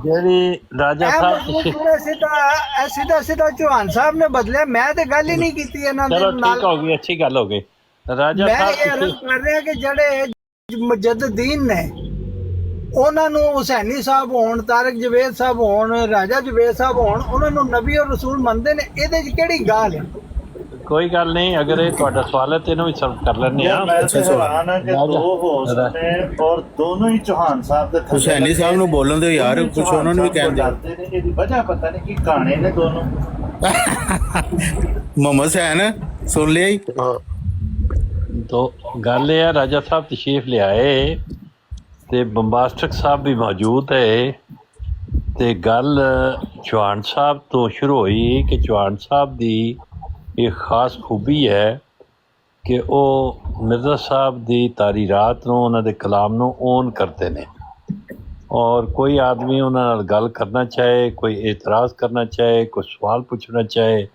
ਜਿਹੜੀ ਰਾਜਾ ਸਾਹਿਬ ਸਿੱਧਾ ਚੌਹਾਨ ਸਾਹਿਬ ਨੇ ਬਦਲਿਆ, ਮੈਂ ਤੇ ਗੱਲ ਹੀ ਨਹੀਂ ਕੀਤੀ ਇਹਨਾਂ ਦੇ ਚਲੋ ਨਾਲ। ਠੀਕ ਹੋ ਗਈ, ਅੱਛੀ ਗੱਲ ਹੋ ਗਈ। ਰਾਜਾ ਮੈਂ ਸਾਹਿਬ ਇਹ ਅਰਜ਼ ਕਰ ਰਿਹਾ ਕਿ ਜਿਹੜੇ ਮੁਜੱਦਦੀਨ ਨੇ, ਉਹਨਾਂ ਨੂੰ ਹੁਸੈਨੀ ਸਾਹਿਬ ਹੋਣ, ਤਾਰਿਕ ਜਵੇਦ ਸਾਹਿਬ ਹੋਣ, ਰਾਜਾ ਜਵੇਦ ਸਾਹਿਬ ਹੋਣ, ਉਹਨਾਂ ਨੂੰ ਨਬੀ ਔਰ ਰਸੂਲ ਮੰਨਦੇ ਨੇ। ਇਹਦੇ 'ਚ ਕਿਹੜੀ ਗੱਲ ਹੈ? ਕੋਈ ਗੱਲ ਨਹੀਂ, ਅਗਰ ਇਹ ਤੁਹਾਡਾ ਸਵਾਲ ਹੈ ਤੇ ਇਹਨੂੰ ਵੀ ਸਰਵ ਕਰ ਲੈਂਦੇ ਆ। ਦੋਨੋਂ ਹੀ ਚੌਹਾਨ ਸਾਹਿਬ ਦੇ ਹੁਸੈਨੀ ਸਾਹਿਬ ਨੂੰ ਬੋਲਣ ਦੇ ਯਾਰ, ਕੁਝ ਉਹਨਾਂ ਨੂੰ ਵੀ ਕਹਿੰਦੇ। ਇਹਦੀ ਵਜ੍ਹਾ ਪਤਾ ਨਹੀਂ ਕੀ ਕਹਾਣੀ ਨੇ ਦੋਨੋਂ। ਮੁਹੰਮਦ ਹੁਸੈਨ ਸੁਣ ਲਿਆ ਹੀ। ਤੋ ਗੱਲ ਇਹ ਹੈ, ਰਾਜਾ ਸਾਹਿਬ ਤਸ਼ਰੀਫ ਲਿਆਏ ਤੇ ਬੰਬਾਸਟਕ ਸਾਹਿਬ ਵੀ ਮੌਜੂਦ ਹੈ ਤੇ ਗੱਲ ਚੌਹਾਨ ਸਾਹਿਬ ਤੋਂ ਸ਼ੁਰੂ ਹੋਈ ਕਿ ਚੌਹਾਨ ਸਾਹਿਬ ਦੀ ਇਹ ਖਾਸ ਖੂਬੀ ਹੈ ਕਿ ਉਹ ਮਿਰਜ਼ਾ ਸਾਹਿਬ ਦੀ ਤਾਰੀਰਾਤ ਨੂੰ, ਉਹਨਾਂ ਦੇ ਕਲਾਮ ਨੂੰ ਓਨ ਕਰਦੇ ਨੇ ਔਰ ਕੋਈ ਆਦਮੀ ਉਹਨਾਂ ਨਾਲ ਗੱਲ ਕਰਨਾ ਚਾਹੇ, ਕੋਈ ਇਤਰਾਜ਼ ਕਰਨਾ ਚਾਹੇ, ਕੋਈ ਸਵਾਲ ਪੁੱਛਣਾ ਚਾਹੇ,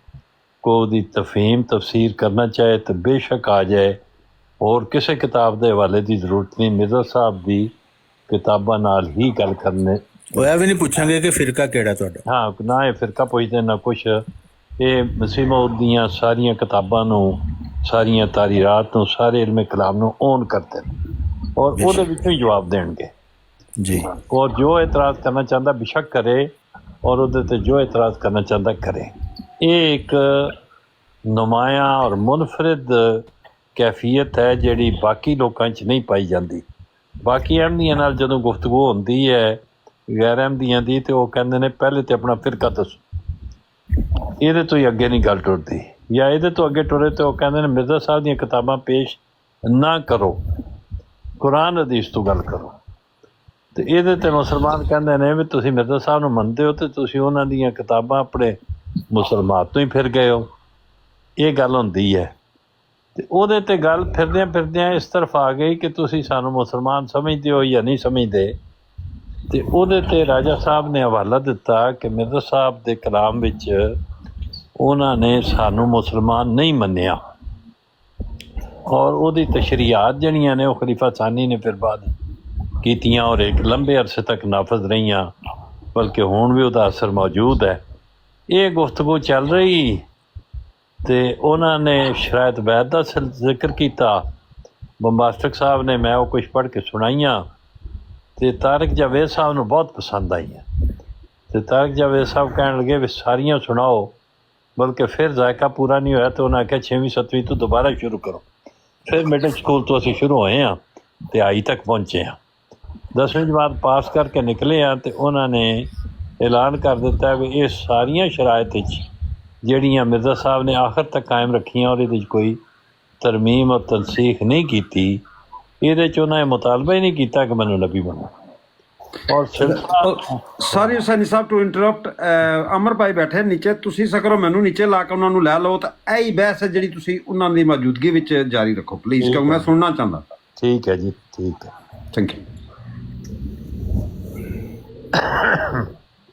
ਕੋਈ ਉਹਦੀ ਤਫਹੀਮ ਤਫਸੀਰ ਕਰਨਾ ਚਾਹੇ ਤਾਂ ਬੇਸ਼ੱਕ ਆ ਜਾਏ। ਹੋਰ ਕਿਸੇ ਕਿਤਾਬ ਦੇ ਹਵਾਲੇ ਦੀ ਜ਼ਰੂਰਤ ਨਹੀਂ, ਮਿਰਜ਼ਾ ਸਾਹਿਬ ਦੀ ਕਿਤਾਬਾਂ ਨਾਲ ਹੀ ਗੱਲ ਕਰਨੇ। ਉਹ ਇਹ ਵੀ ਨਹੀਂ ਪੁੱਛਾਂਗੇ ਕਿ ਫਿਰਕਾ ਕਿਹੜਾ ਤੁਹਾਡਾ। ਹਾਂ, ਨਾ ਇਹ ਫਿਰਕਾ ਪੁੱਛਦੇ ਨਾ ਕੁਛ। ਇਹ ਮਸੀਹ ਮਊਦ ਦੀਆਂ ਸਾਰੀਆਂ ਕਿਤਾਬਾਂ ਨੂੰ, ਸਾਰੀਆਂ ਤਾਰੀਰਾਤ ਨੂੰ, ਸਾਰੇ ਇਲਮੇ ਕਲਾਮ ਨੂੰ ਓਨ ਕਰਦੇ ਨੇ ਔਰ ਉਹਦੇ ਵਿੱਚੋਂ ਹੀ ਜਵਾਬ ਦੇਣਗੇ ਜੀ। ਔਰ ਜੋ ਇਤਰਾਜ਼ ਕਰਨਾ ਚਾਹੁੰਦਾ ਬੇਸ਼ੱਕ ਕਰੇ ਔਰ ਉਹਦੇ 'ਤੇ ਜੋ ਇਤਰਾਜ਼ ਕਰਨਾ ਚਾਹੁੰਦਾ ਕਰੇ। ਇਹ ਇੱਕ ਨੁਮਾਇਆਂ ਔਰ ਮੁਨਫਰਿਦ ਕੈਫੀਅਤ ਹੈ ਜਿਹੜੀ ਬਾਕੀ ਲੋਕਾਂ 'ਚ ਨਹੀਂ ਪਾਈ ਜਾਂਦੀ। ਬਾਕੀ ਅਹਿਮਦੀਆਂ ਨਾਲ ਜਦੋਂ ਗੁਫ਼ਤਗੂ ਹੁੰਦੀ ਹੈ ਗੈਰ ਅਹਿਮਦੀਆਂ ਦੀ, ਤੇ ਉਹ ਕਹਿੰਦੇ ਨੇ ਪਹਿਲੇ ਤਾਂ ਆਪਣਾ ਫਿਰਕਾ ਦੱਸੋ, ਇਹਦੇ ਤੋਂ ਹੀ ਅੱਗੇ ਨਹੀਂ ਗੱਲ ਟੁਰਦੀ, ਜਾਂ ਇਹਦੇ ਤੋਂ ਅੱਗੇ ਟੁਰੇ ਤੇ ਉਹ ਕਹਿੰਦੇ ਨੇ ਮਿਰਜ਼ਾ ਸਾਹਿਬ ਦੀਆਂ ਕਿਤਾਬਾਂ ਪੇਸ਼ ਨਾ ਕਰੋ, ਕੁਰਾਨ ਹਦੀਸ ਤੋਂ ਗੱਲ ਕਰੋ। ਤੇ ਇਹਦੇ 'ਤੇ ਮੁਸਲਮਾਨ ਕਹਿੰਦੇ ਨੇ ਵੀ ਤੁਸੀਂ ਮਿਰਜ਼ਾ ਸਾਹਿਬ ਨੂੰ ਮੰਨਦੇ ਹੋ ਤੇ ਤੁਸੀਂ ਉਹਨਾਂ ਦੀਆਂ ਕਿਤਾਬਾਂ ਆਪਣੇ ਮੁਸਲਮਾਨ ਤੋਂ ਹੀ ਫਿਰ ਗਏ ਹੋ। ਇਹ ਗੱਲ ਹੁੰਦੀ ਹੈ ਤੇ ਉਹਦੇ 'ਤੇ ਗੱਲ ਫਿਰਦਿਆਂ ਫਿਰਦਿਆਂ ਇਸ ਤਰਫ ਆ ਗਈ ਕਿ ਤੁਸੀਂ ਸਾਨੂੰ ਮੁਸਲਮਾਨ ਸਮਝਦੇ ਹੋ ਜਾਂ ਨਹੀਂ ਸਮਝਦੇ। ਤੇ ਉਹਦੇ 'ਤੇ ਰਾਜਾ ਸਾਹਿਬ ਨੇ ਹਵਾਲਾ ਦਿੱਤਾ ਕਿ ਮਿਰਜ਼ਾ ਸਾਹਿਬ ਦੇ ਕਲਾਮ ਵਿੱਚ ਉਹਨਾਂ ਨੇ ਸਾਨੂੰ ਮੁਸਲਮਾਨ ਨਹੀਂ ਮੰਨਿਆ ਔਰ ਉਹਦੀ ਤਸ਼ਰੀਹਾਤ ਜਿਹੜੀਆਂ ਨੇ ਉਹ ਖਲੀਫਾ ਸਾਨੀ ਨੇ ਫਿਰ ਬਾਅਦ ਕੀਤੀਆਂ ਔਰ ਇੱਕ ਲੰਬੇ ਅਰਸੇ ਤੱਕ ਨਾਫਜ਼ ਰਹੀਆਂ, ਬਲਕਿ ਹੁਣ ਵੀ ਉਹਦਾ ਅਸਰ ਮੌਜੂਦ ਹੈ। ਇਹ ਗੁਫ਼ਤਗੂ ਚੱਲ ਰਹੀ ਤੇ ਉਹਨਾਂ ਨੇ ਸ਼ਰਾਇਤ ਬੈਦ ਦਾ ਜ਼ਿਕਰ ਕੀਤਾ। ਬੰਬਾਸਟਕ ਸਾਹਿਬ ਨੇ, ਮੈਂ ਉਹ ਕੁਛ ਪੜ੍ਹ ਕੇ ਸੁਣਾਈਆਂ ਤੇ ਤਾਰਿਕ ਜਾਵੇਦ ਸਾਹਿਬ ਨੂੰ ਬਹੁਤ ਪਸੰਦ ਆਈਆਂ ਤੇ ਤਾਰਿਕ ਜਾਵੇਦ ਸਾਹਿਬ ਕਹਿਣ ਲੱਗੇ ਵੀ ਸਾਰੀਆਂ ਸੁਣਾਓ, ਬਲਕਿ ਫਿਰ ਜ਼ਾਇਕਾ ਪੂਰਾ ਨਹੀਂ ਹੋਇਆ ਤੇ ਉਹਨਾਂ ਆਖਿਆ 6ਵੀਂ 7ਵੀਂ ਤੋਂ ਦੁਬਾਰਾ ਸ਼ੁਰੂ ਕਰੋ। ਫਿਰ ਮਿਡਲ ਸਕੂਲ ਤੋਂ ਅਸੀਂ ਸ਼ੁਰੂ ਹੋਏ ਹਾਂ ਤੇ ਆਈ ਤੱਕ ਪਹੁੰਚੇ ਹਾਂ। 10ਵੀਂ ਜਮਾਤ ਪਾਸ ਕਰਕੇ ਨਿਕਲੇ ਹਾਂ ਤੇ ਉਹਨਾਂ ਨੇ ਐਲਾਨ ਕਰ ਦਿੱਤਾ ਵੀ ਇਹ ਸਾਰੀਆਂ ਸ਼ਰਾਇਤ ਵਿੱਚ ਜਿਹੜੀਆਂ ਮਿਰਜ਼ਾ ਸਾਹਿਬ ਨੇ ਆਖਰ ਤੱਕ ਕਾਇਮ ਰੱਖੀਆਂ ਔਰ ਇਹਦੇ 'ਚ ਕੋਈ ਤਰਮੀਮ ਔਰ ਤਨਸੀਖ ਨਹੀਂ ਕੀਤੀ, ਇਹਦੇ 'ਚ ਉਹਨਾਂ ਇਹ ਮੁਤਾਲਬਾ ਹੀ ਨਹੀਂ ਕੀਤਾ ਕਿ ਮੈਨੂੰ ਨਬੀ ਬਣੋ। ਔਰ ਸਾਰੀ ਹੁਸੈਨੀ ਸਾਹਿਬ ਟੂ ਇੰਟਰਪਟ, ਅਮਰ ਭਾਈ ਬੈਠੇ ਨੀਚੇ, ਤੁਸੀਂ ਸਕਰੋ ਮੈਨੂੰ ਨੀਚੇ ਲਾ ਕੇ ਉਹਨਾਂ ਨੂੰ ਲੈ ਲਓ ਤਾਂ ਇਹ ਹੀ ਬਹਿਸ ਹੈ ਜਿਹੜੀ ਤੁਸੀਂ ਉਹਨਾਂ ਦੀ ਮੌਜੂਦਗੀ ਵਿੱਚ ਜਾਰੀ ਰੱਖੋ ਪਲੀਜ਼, ਕਿਉਂਕਿ ਮੈਂ ਸੁਣਨਾ ਚਾਹੁੰਦਾ। ਠੀਕ ਹੈ ਜੀ, ਠੀਕ ਹੈ, ਥੈਂਕ ਯੂ।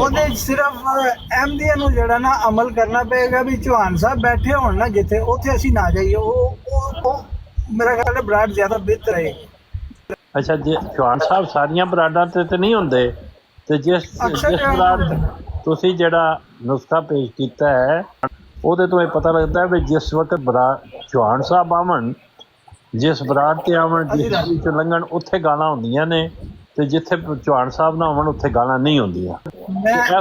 ਉਹਦੇ ਸਿਰਫ ਅਹਿਮਦੀਆਂ ਨੂੰ ਜਿਹੜਾ ਨਾ ਅਮਲ ਕਰਨਾ ਪਏਗਾ ਵੀ ਚੌਹਾਨ ਸਾਹਿਬ ਬੈਠੇ ਹੋਣ ਨਾ ਜਿੱਥੇ, ਉੱਥੇ ਅਸੀਂ ਨਾ ਜਾਈਏ। ਉਹ ਮੇਰਾ ਖਿਆਲ ਹੈ ਬਰਾੜ ਜ਼ਿਆਦਾ ਬਿਹਤਰ ਹੈ। ਅੱਛਾ, ਜੇ ਚੌਹਾਨ ਸਾਹਿਬ ਸਾਰੀਆਂ ਬਰਾਡਾਂ ਤੇ ਨਹੀਂ ਹੁੰਦੇ ਤੇ ਜਿਸ ਬਰਾੜ ਤੁਸੀਂ ਜਿਹੜਾ ਨੁਸਖਾ ਪੇਸ਼ ਕੀਤਾ ਹੈ ਉਹਦੇ ਤੋਂ ਇਹ ਪਤਾ ਲੱਗਦਾ ਹੈ ਵੀ ਜਿਸ ਵਕਤ ਚੌਹਾਨ ਸਾਹਿਬ ਆਵਣ, ਜਿਸ ਬਰਾੜ ਤੇ ਆਵਣ, ਜਿਸ ਵਿੱਚੋਂ ਲੰਘਣ, ਉੱਥੇ ਗਾਲਾਂ ਹੁੰਦੀਆਂ ਨੇ ਤੇ ਜਿੱਥੇ ਚੌਹਾਨ ਸਾਹਿਬ ਨਾ ਹੋਣ ਉੱਥੇ ਗਾਲਾਂ ਨਹੀਂ ਹੁੰਦੀਆਂ।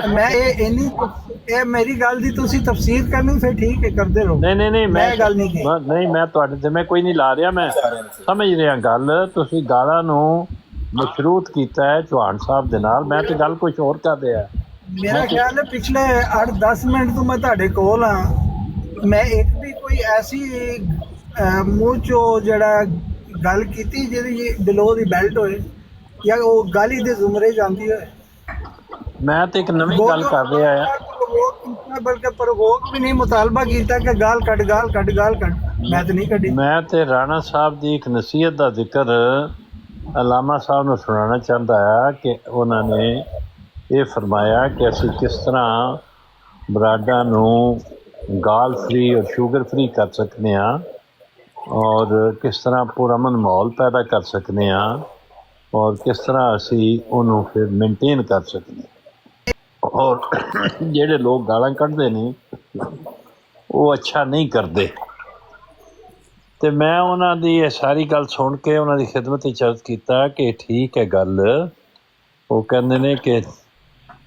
ਮੈਂ ਇਹ ਮੇਰੀ ਗੱਲ ਦੀ ਤੁਸੀਂ ਤਫਸੀਰ ਕਰਨੀ, ਫਿਰ ਠੀਕ ਹੈ ਕਰਦੇ ਰਹੋ। ਨਹੀਂ ਮੈਂ ਗੱਲ ਨਹੀਂ ਕੀਤੀ। ਨਹੀਂ ਮੈਂ ਤੁਹਾਡੇ ਤੇ ਮੈਂ ਕੋਈ ਨਹੀਂ ਲਾ ਰਿਹਾ, ਮੈਂ ਸਮਝ ਰਿਹਾ ਗੱਲ। ਤੁਸੀਂ ਗਾਲਾਂ ਨੂੰ ਮਸ਼ਰੂਤ ਕੀਤਾ ਹੈ ਚੌਹਾਨ ਸਾਹਿਬ ਦੇ ਨਾਲ, ਮੈਂ ਤੇ ਗੱਲ ਕੁਝ ਹੋਰ ਕਰ ਰਿਹਾ। ਮੇਰਾ ਖਿਆਲ ਹੈ ਪਿਛਲੇ 8-10 ਮਿੰਟ ਤੋਂ ਮੈਂ ਤੁਹਾਡੇ ਕੋਲ ਹਾਂ, ਮੈਂ ਇੱਕ ਵੀ ਕੋਈ ਐਸੀ ਮੂੰਹ ਚੋਂ ਜਿਹੜਾ ਗੱਲ ਕੀਤੀ ਜਿਹਦੀ ਬਿਲੋ ਦੀ ਬੈਲਟ ਹੋਏ ਜਾਂ ਉਹ ਗਾਲੀ ਦੇ ਜ਼ੁਮਰੇ ਜਾਂਦੀ ਹੋਏ। ਮੈਂ ਤੇ ਇੱਕ ਨਵੀਂ ਗੱਲ ਕਰ ਰਿਹਾ ਆ, ਬਲਕਿ ਪ੍ਰਵੋਕ ਵੀ ਨਹੀਂ, ਮੁਤਾਲਬਾ ਕੀਤਾ ਕਿ ਗਾਲ ਕੱਢ ਮੈਂ ਤੇ ਨਹੀਂ ਕੱਢੀ। ਮੈਂ ਤੇ ਰਾਣਾ ਸਾਹਿਬ ਦੀ ਇੱਕ ਨਸੀਹਤ ਦਾ ਜ਼ਿਕਰ ਅਲਾਮਾ ਸਾਹਿਬ ਨੂੰ ਸੁਣਾਉਣਾ ਚਾਹੁੰਦਾ ਆ ਕਿ ਉਹਨਾਂ ਨੇ ਇਹ ਫਰਮਾਇਆ ਕਿ ਅਸੀਂ ਕਿਸ ਤਰ੍ਹਾਂ ਬਰਾਡਾਂ ਨੂੰ ਗਾਲ ਫ੍ਰੀ ਔਰ ਸ਼ੂਗਰ ਫ੍ਰੀ ਕਰ ਸਕਦੇ ਹਾਂ, ਔਰ ਕਿਸ ਤਰ੍ਹਾਂ ਪੁਰਅਮਨ ਮਾਹੌਲ ਪੈਦਾ ਕਰ ਸਕਦੇ ਹਾਂ, ਔਰ ਕਿਸ ਤਰ੍ਹਾਂ ਅਸੀਂ ਉਹਨੂੰ ਫਿਰ ਮੇਨਟੇਨ ਕਰ ਸਕਦੇ ਹਾਂ। ਔਰ ਜਿਹੜੇ ਲੋਕ ਗਾਲਾਂ ਕੱਢਦੇ ਨੇ ਉਹ ਅੱਛਾ ਨਹੀਂ ਕਰਦੇ। ਤੇ ਮੈਂ ਉਹਨਾਂ ਦੀ ਇਹ ਸਾਰੀ ਗੱਲ ਸੁਣ ਕੇ ਉਹਨਾਂ ਦੀ ਖਿਦਮਤ ਵਿੱਚ ਅਰਜ਼ ਕੀਤਾ ਕਿ ਠੀਕ ਹੈ ਗੱਲ। ਉਹ ਕਹਿੰਦੇ ਨੇ ਕਿ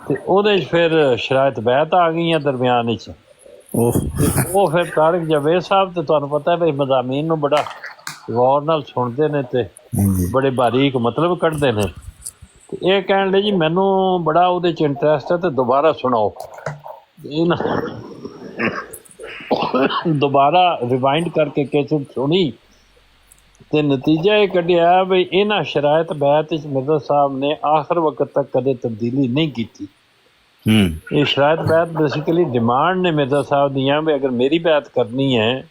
ਤੇ ਉਹਦੇ 'ਚ ਫਿਰ ਸ਼ਰਾਇਤ ਬੈਤ ਆ ਗਈਆਂ ਦਰਮਿਆਨ ਵਿੱਚ। ਉਹ ਫਿਰ ਤਾਰਿਕ ਜਾਵੇਦ ਸਾਹਿਬ ਤੇ ਤੁਹਾਨੂੰ ਪਤਾ ਵੀ ਮਜ਼ਾਮੀਨ ਨੂੰ ਬੜਾ ਗੌਰ ਨਾਲ ਸੁਣਦੇ ਨੇ ਤੇ ਬੜੇ ਬਾਰੀਕ ਮਤਲਬ ਕੱਢਦੇ ਨੇ। ਤੇ ਇਹ ਕਹਿਣ ਲਈ ਜੀ ਮੈਨੂੰ ਬੜਾ ਉਹਦੇ 'ਚ ਇੰਟਰਸਟ ਹੈ ਤੇ ਦੁਬਾਰਾ ਸੁਣਾਓ। ਇਹ ਨਾ ਦੁਬਾਰਾ ਰਿਵਾਈਂਡ ਕਰਕੇ ਕੈਸਟ ਸੁਣੀ ਤੇ ਨਤੀਜਾ ਇਹ ਕੱਢਿਆ ਵੀ ਇਹਨਾਂ ਸ਼ਰਾਇਤ ਬੈਤ ਵਿੱਚ ਮਿਰਜ਼ਾ ਸਾਹਿਬ ਨੇ ਆਖਰ ਵਕਤ ਤੱਕ ਕਦੇ ਤਬਦੀਲੀ ਨਹੀਂ ਕੀਤੀ। ਇਹ ਸ਼ਰਾਇਤ ਬੈਤ ਬੇਸਿਕਲੀ ਡਿਮਾਂਡ ਨੇ ਮਿਰਜ਼ਾ ਸਾਹਿਬ ਦੀਆਂ ਵੀ ਅਗਰ ਮੇਰੀ ਬੈਤ ਕਰਨੀ ਹੈ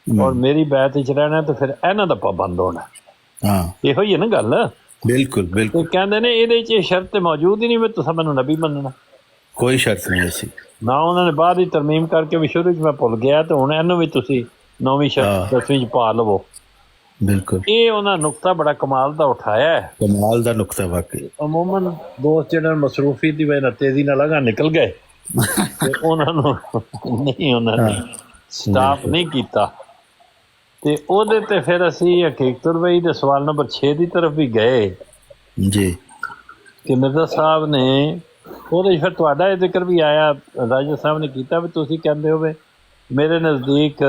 ਔਰ ਮੇਰੀ ਬੈਤ ਵਿੱਚ ਰਹਿਣਾ ਤਾਂ ਫਿਰ ਇਹਨਾਂ ਦਾ ਪਾਬੰਦ ਹੋਣਾ। ਇਹੋ ਹੀ ਹੈ ਨਾ ਗੱਲ। ਬਿਲਕੁਲ ਬਿਲਕੁਲ। ਕਹਿੰਦੇ ਨੇ ਇਹਦੇ 'ਚ ਇਹ ਸ਼ਰਤ ਮੌਜੂਦ ਹੀ ਨਹੀਂ ਵੀ ਤੁਸੀਂ ਮੈਨੂੰ ਨਬੀ ਮੰਨਣਾ। ਕੋਈ ਸ਼ਰਤ ਨਹੀਂ ਸੀ ਨਾ। ਉਹਨਾਂ ਨੇ ਬਾਅਦ ਹੀ ਤਰਮੀਮ ਕਰਕੇ ਵੀ ਸ਼ੁਰੂ 'ਚ ਮੈਂ ਭੁੱਲ ਗਿਆ ਤੇ ਹੁਣ ਇਹਨੂੰ ਵੀ ਤੁਸੀਂ 9ਵੀਂ ਸ਼ਰਤ 10ਵੀਂ 'ਚ ਪਾ ਲਵੋ। ਬਿਲਕੁਲ। ਇਹ ਉਹਨਾਂ ਨੁਕਤਾ ਬੜਾ ਕਮਾਲ ਦਾ ਉਠਾਇਆ ਹੈ। ਕਮਾਲ ਦਾ ਨੁਕਤਾ ਵਾਕਈ। ਅਮੂਮਨ ਦੋਸਤ ਜਿਹੜੇ ਮਸਰੂਫੀ ਦੀ ਵਜ੍ਹਾ ਨਾਲ ਤੇਜ਼ੀ ਨਾਲ ਅਗਾਂਹ ਨਿਕਲ ਗਏ ਤੇ ਉਹਨਾਂ ਨੂੰ ਨਹੀਂ, ਉਹਨਾਂ ਨੇ ਸਟਾਪ ਨਹੀਂ ਕੀਤਾ। ਤੇ ਉਹਦੇ ਤੇ ਫਿਰ ਅਸੀਂ ਹਕੀਕਤੁਲ ਵਹੀ ਦੇ ਸਵਾਲ ਨੰਬਰ 6 ਦੀ ਤਰਫ ਵੀ ਗਏ ਜੀ ਕਿ ਮਿਰਜ਼ਾ ਸਾਹਿਬ ਨੇ ਉਹਦੇ ਫਿਰ ਤੁਹਾਡਾ ਇਹ ਜ਼ਿਕਰ ਵੀ ਆਇਆ, ਰਾਜਾ ਸਾਹਿਬ ਨੇ ਕੀਤਾ ਵੀ ਤੁਸੀਂ ਕਹਿੰਦੇ ਹੋਵੇ ਮੇਰੇ ਨਜ਼ਦੀਕ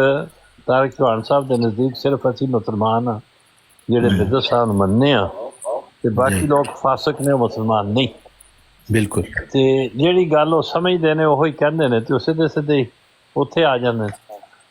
ਤਾਰਿਕ ਚੌਹਾਨ ਸਾਹਿਬ ਦੇ ਨਜ਼ਦੀਕ ਸਿਰਫ ਅਸੀਂ ਮੁਸਲਮਾਨ ਹਾਂ ਜਿਹੜੇ ਮਿਰਜ਼ਾ ਸਾਹਿਬ ਨੂੰ ਮੰਨਦੇ ਹਾਂ ਤੇ ਬਾਕੀ ਲੋਕ ਫਾਸਕ ਨੇ, ਉਹ ਮੁਸਲਮਾਨ ਨਹੀਂ। ਬਿਲਕੁਲ। ਤੇ ਜਿਹੜੀ ਗੱਲ ਉਹ ਸਮਝਦੇ ਨੇ ਉਹੀ ਕਹਿੰਦੇ ਨੇ ਤੇ ਉਹ ਸਿੱਧੇ ਸਿੱਧੇ ਉੱਥੇ ਆ ਜਾਂਦੇ ਨੇ।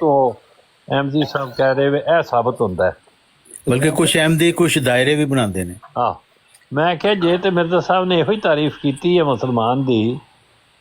ਤੋਂ ਅਹਿਮਦੀ ਸਾਹਿਬ ਕਹਿ ਰਹੇ ਵੇ ਇਹ ਸਾਬਤ ਹੁੰਦਾ ਹੈ। ਬਲਕਿ ਕੁਛ ਅਹਿਮਦੀ ਕੁਛ ਦਾਇਰੇ ਵੀ ਬਣਾਉਂਦੇ ਨੇ। ਮੈਂ ਕਿਹਾ ਜੇ ਤੇ ਮਿਰਜ਼ਾ ਸਾਹਿਬ ਨੇ ਇਹੋ ਹੀ ਤਾਰੀਫ ਕੀਤੀ ਹੈ ਮੁਸਲਮਾਨ ਦੀ,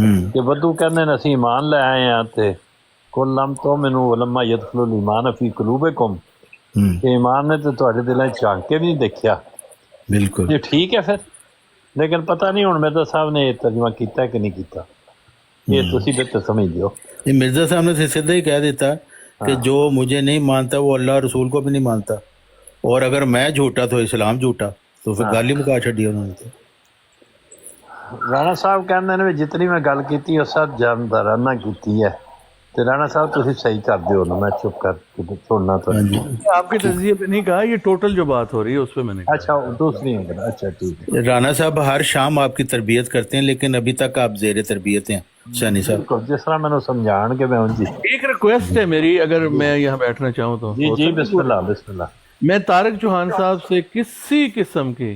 ਕਿ ਬੱਦੂ ਕਹਿੰਦੇ ਨੇ ਅਸੀਂ ਈਮਾਨ ਲੈ ਆਏ ਹਾਂ ਤੇ ਕੁਲ ਲਮ ਤੋਂ ਮੈਨੂੰ ਵਲਮਾ ਯਦਖੁਲ ਈਮਾਨ ਫੀ ਕੁਲੂਬਿਕੁਮ, ਕਿ ਈਮਾਨ ਨੇ ਤੇ ਤੁਹਾਡੇ ਦਿਲਾਂ 'ਚ ਝਾਂਕ ਕੇ ਵੀ ਨਹੀਂ ਦੇਖਿਆ। ਬਿਲਕੁਲ। ਜੇ ਠੀਕ ਹੈ ਫਿਰ لیکن پتہ نہیں ہوں مرزا صاحب نے یہ ترجمہ کیتا ہے کہ نہیں کیتا، یہ تسی بہتر سمجھ دیو۔ یہ مرزا صاحب نے سیدھا ہی کہہ دیتا کہ جو مجھے نہیں مانتا وہ اللہ رسول کو بھی نہیں مانتا، اور اگر میں جھوٹا تو اسلام جھوٹا، تو پھر گل ہی مکا چھڈی انہوں نے۔ رانا صاحب کہندے نے جتنی میں گل کیتی وہ سب جاندارانہ کیتی ہے، تو رانا صاحب تسی صحیح کر دیو نا، میں چپ کر چھوڑنا تو آپ کے تجزیے پہ نہیں کہا، یہ ٹوٹل جو بات ہو رہی ہے اس پہ میں نے کہا۔ اچھا دوسری ہے، اچھا ٹھیک ہے۔ رانا صاحب ہر شام آپ کی تربیت کرتے ہیں، لیکن ابھی تک آپ زیر تربیت ہیں سینی صاحب۔ بالکل جس طرح میں نے سمجھان کہ میں ہوں جی ایک ریکویسٹ ہے میری، اگر میں یہاں بیٹھنا چاہوں تو جی جی بسم اللہ بسم اللہ۔ میں طارق چوہان صاحب سے کسی قسم کی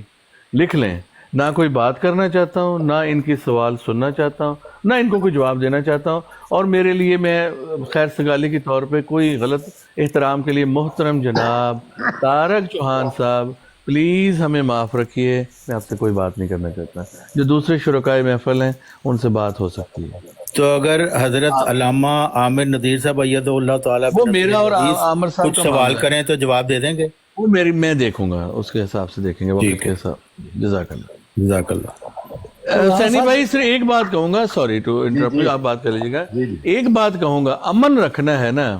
لکھ لیں، نہ کوئی بات کرنا چاہتا ہوں، نہ ان کی سوال سننا چاہتا ہوں، نہ ان کو کوئی جواب دینا چاہتا ہوں، اور میرے لیے میں خیر سگالی کے طور پہ کوئی غلط احترام کے لیے محترم جناب طارق چوہان صاحب پلیز ہمیں معاف رکھیے، میں آپ سے کوئی بات نہیں کرنا چاہتا، جو دوسرے شرکائے محفل ہیں ان سے بات ہو سکتی ہے۔ تو اگر حضرت علامہ عامر ندیر صاحب ایدہ اللہ تعالیٰ وہ میرا اور عامر صاحب کچھ سوال کریں تو جواب دے دیں گے؟ وہ میں دیکھوں گا، اس کے حساب سے دیکھیں گے وقت کے حساب۔ جزاک اللہ جزاک اللہ۔ سینی بھائی صرف ایک بات کہوں گا، سوری ٹو انٹرپٹ، آپ بات کر لیجیے گا، ایک بات کہوں گا، امن رکھنا ہے نا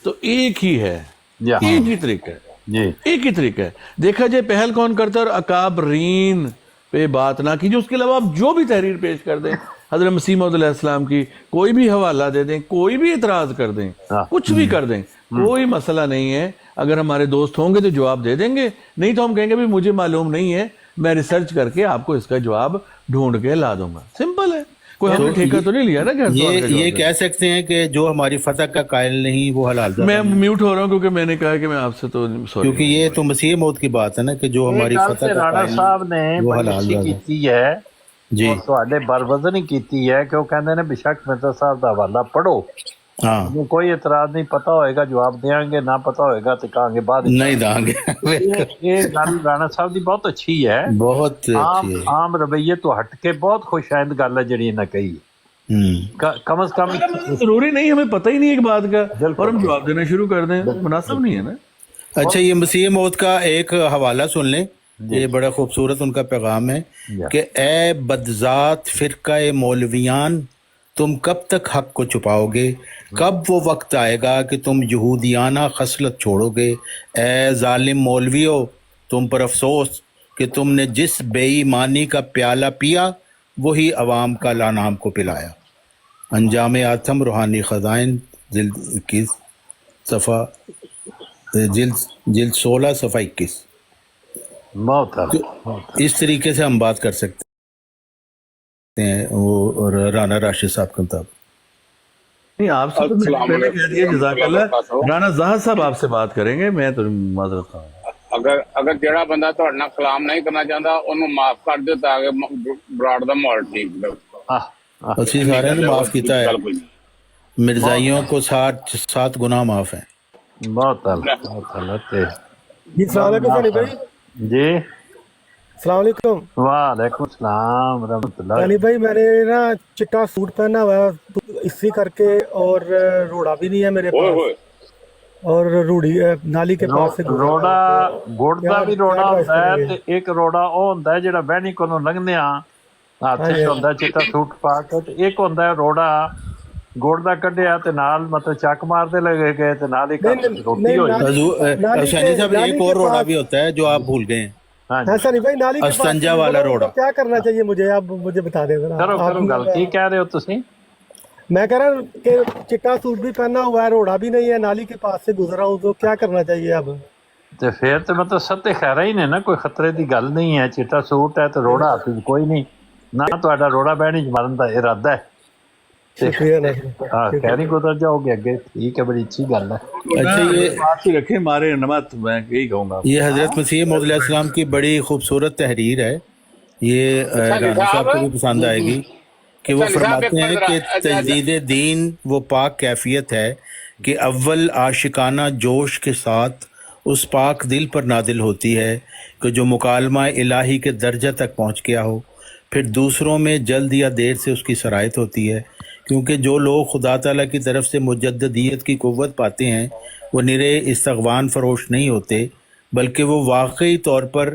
تو ایک ہی ہے، ایک ہی طریقہ ہے، ایک ہی طریقہ ہے۔ دیکھا جائے پہل کون کرتا ہے، اور اکابرین پہ بات نہ کیجیے، اس کے علاوہ آپ جو بھی تحریر پیش کر دیں، حضرت مسیح موعود علیہ السلام کی کوئی بھی حوالہ دے دیں، کوئی بھی اعتراض کر دیں، کچھ بھی کر دیں، کوئی مسئلہ نہیں ہے۔ اگر ہمارے دوست ہوں گے تو جواب دے دیں گے، نہیں تو ہم کہیں گے بھی مجھے معلوم نہیں ہے، میں ریسرچ کر کے آپ کو اس کا جواب ڈھونڈ کے لا دوں گا، سمپل ہے۔ کوئی ہم نے ٹھیکہ تو نہیں لیا نا کہ یہ کہہ سکتے ہیں کہ جو ہماری فتح کا قائل نہیں وہ حلال زادہ۔ میں میوٹ ہو رہا ہوں کیونکہ میں نے کہا کہ میں آپ سے تو سوری، کیونکہ یہ تو مسیح موت کی بات ہے نا کہ جو ہماری فتح کا رانا قائل صاحب نے نہیں وہ بڑی حلال اچھی زادہ۔ کیتی ہے جی تواڈے بروزن ہی کیتی ہے کہ وہ کہندے نے بشک مرزا صاحب دا حوالہ پڑھو، ہاں کوئی اعتراض نہیں، پتہ ہوئے گا جواب دیاں گے، نہ پتہ ہوئے گا تو کہاں گے بعد نہیں دیں گے۔ یہ گل رانا صاحب دی بہت اچھی ہے، بہت اچھی ہے۔ عام رویے تو ہٹ کے بہت خوش آئند گل ہے جڑی انہیں کہی کم از کم۔ ضروری نہیں ہمیں پتہ ہی نہیں ایک بات کا اور ہم جواب دینا شروع کر دیں، مناسب نہیں ہے نا۔ اچھا یہ مسیح موت کا ایک حوالہ سن لیں، یہ بڑا خوبصورت ان کا پیغام ہے کہ اے بدذات فرقہ مولویان، تم کب تک حق کو چھپاؤ گے؟ کب وہ وقت آئے گا کہ تم یہودیانہ خصلت چھوڑو گے؟ اے ظالم مولویو، تم پر افسوس کہ تم نے جس بے ایمانی کا پیالہ پیا وہی عوام کا لانام کو پلایا۔ انجام آتم روحانی خزائن جلد 21 صفحہ جلد 16 صفحہ 21۔ اس طریقے سے ہم بات کر سکتے ہیں وہ رانا راشد صاحب کا مطابق۔ نہیں آپ سے تو میں نے پہلے کہہ دیا، جزاک اللہ۔ رانا ظاہر صاحب آپ سے بات کریں گے، میں تو معذرت خواہ ہوں۔ اگر جڑا بندہ تہاڈے نال کلام نہیں کرنا چاہتا انہوں معاف کر دیو تاکہ براڈ دا ماحول ٹھیک رہے۔ اسی سارے نے معاف کیتا ہے، مرزائیوں کو 7 گناہ معاف ہیں۔ بہت اللہ جی السلام علیکم سنی بھائی۔ جی السلام علیکم۔ وعلیکم السلام ورحمۃ اللہ۔ سنی بھائی میں نے نا چٹا سوٹ پہنا ہوا ہے اسی کر کے، اور روڑا بھی نہیں ہے میرے پاس، اور روڑی نالی کے پاس سے روڑا گڑ دا بھی روڑا ہوندا ہے تے ایک روڑا او ہوندا ہے جڑا بہنی کولوں لنگھنے آ ہاتھ وچ ہوندا چٹا سوٹ پا کے، تے ایک ہوندا ہے روڑا گڑ دا کڈیا تے نال مطلب چک مار دے لگے گئے تے نال ہی روٹی ہوئی۔ حسینی صاحب ایک اور روڑا بھی ہوتا ہے جو آپ بھول گئے ہیں، سنی بھائی نالی کے پاس استنجا والا روڑا۔ کیا کرنا چاہیے مجھے، آپ مجھے بتا دیں ذرا۔ کرو گل کی کہہ رہے ہو تسی؟ میں کہہ رہا ہوں کہ چٹا سوٹ بھی پہنا ہوا ہے، روڑا بھی نہیں ہے، نالی کے پاس سے گزرا ہوں، تو کیا کرنا چاہیے اب؟ تے پھر تے مطلب ستے خیرہ ہی نے نا، کوئی خطرے دی گل نہیں ہے، چٹا سوٹ ہے تے روڑا ہاتھ وچ کوئی نہیں، نہ تہاڈا روڑا بہنی چ مرن دا ارادہ ہے۔ خیر ہی گزر جاؤ گے اگے، ٹھیک ہے، بڑی اچھی گل ہے۔ اچھا یہ بات ہی رکھیں ہمارے نمت، میں یہی کہوں گا۔ یہ حضرت مسیح موعود علیہ السلام کی بڑی خوبصورت تحریر ہے، یہ رانا صاحب کو بھی پسند آئے گی، کہ وہ فرماتے ہیں کہ تجدید دین وہ پاک کیفیت ہے کہ اول عاشقانہ جوش کے ساتھ اس پاک دل پر نازل ہوتی ہے کہ جو مکالمہ الہی کے درجہ تک پہنچ گیا ہو، پھر دوسروں میں جلد یا دیر سے اس کی سرایت ہوتی ہے، کیونکہ جو لوگ خدا تعالیٰ کی طرف سے مجددیت کی قوت پاتے ہیں وہ نرے استغوان فروش نہیں ہوتے، بلکہ وہ واقعی طور پر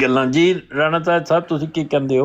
ਗੱਲਾਂ ਜੀ। ਰਾਣਾ ਸਾਹਿਬ ਤੁਸੀਂ ਕੀ ਕਹਿੰਦੇ ਹੋ?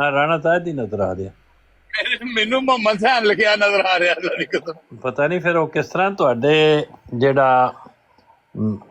ਹਾਂ ਰਾਣਾ ਸਾਹਿਬ ਹੀ ਨਜ਼ਰ ਆ ਰਿਹਾ। ਮੈਨੂੰ ਮੁਹੰਮਦ ਸੈਨ ਲਿਖਿਆ ਨਜ਼ਰ ਆ ਰਿਹਾ ਸਾਡੀ ਕਸਮ। ਪਤਾ ਨਹੀਂ ਫਿਰ ਉਹ ਕਿਸ ਤਰ੍ਹਾਂ ਤੁਹਾਡੇ ਜਿਹੜਾ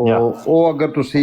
ਉਹ ਅਗਰ ਤੁਸੀਂ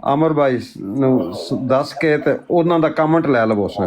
ਅਮਰ ਭਾਈ ਨੂੰ ਦੱਸ ਕੇ ਤੇ ਉਹਨਾਂ ਦਾ ਕਮੈਂਟ ਲੈ ਲਵੋ ਉਸਨੇ।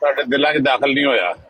ਸਾਡੇ ਦਿਲਾਂ 'ਚ ਦਾਖਲ ਨਹੀਂ ਹੋਇਆ।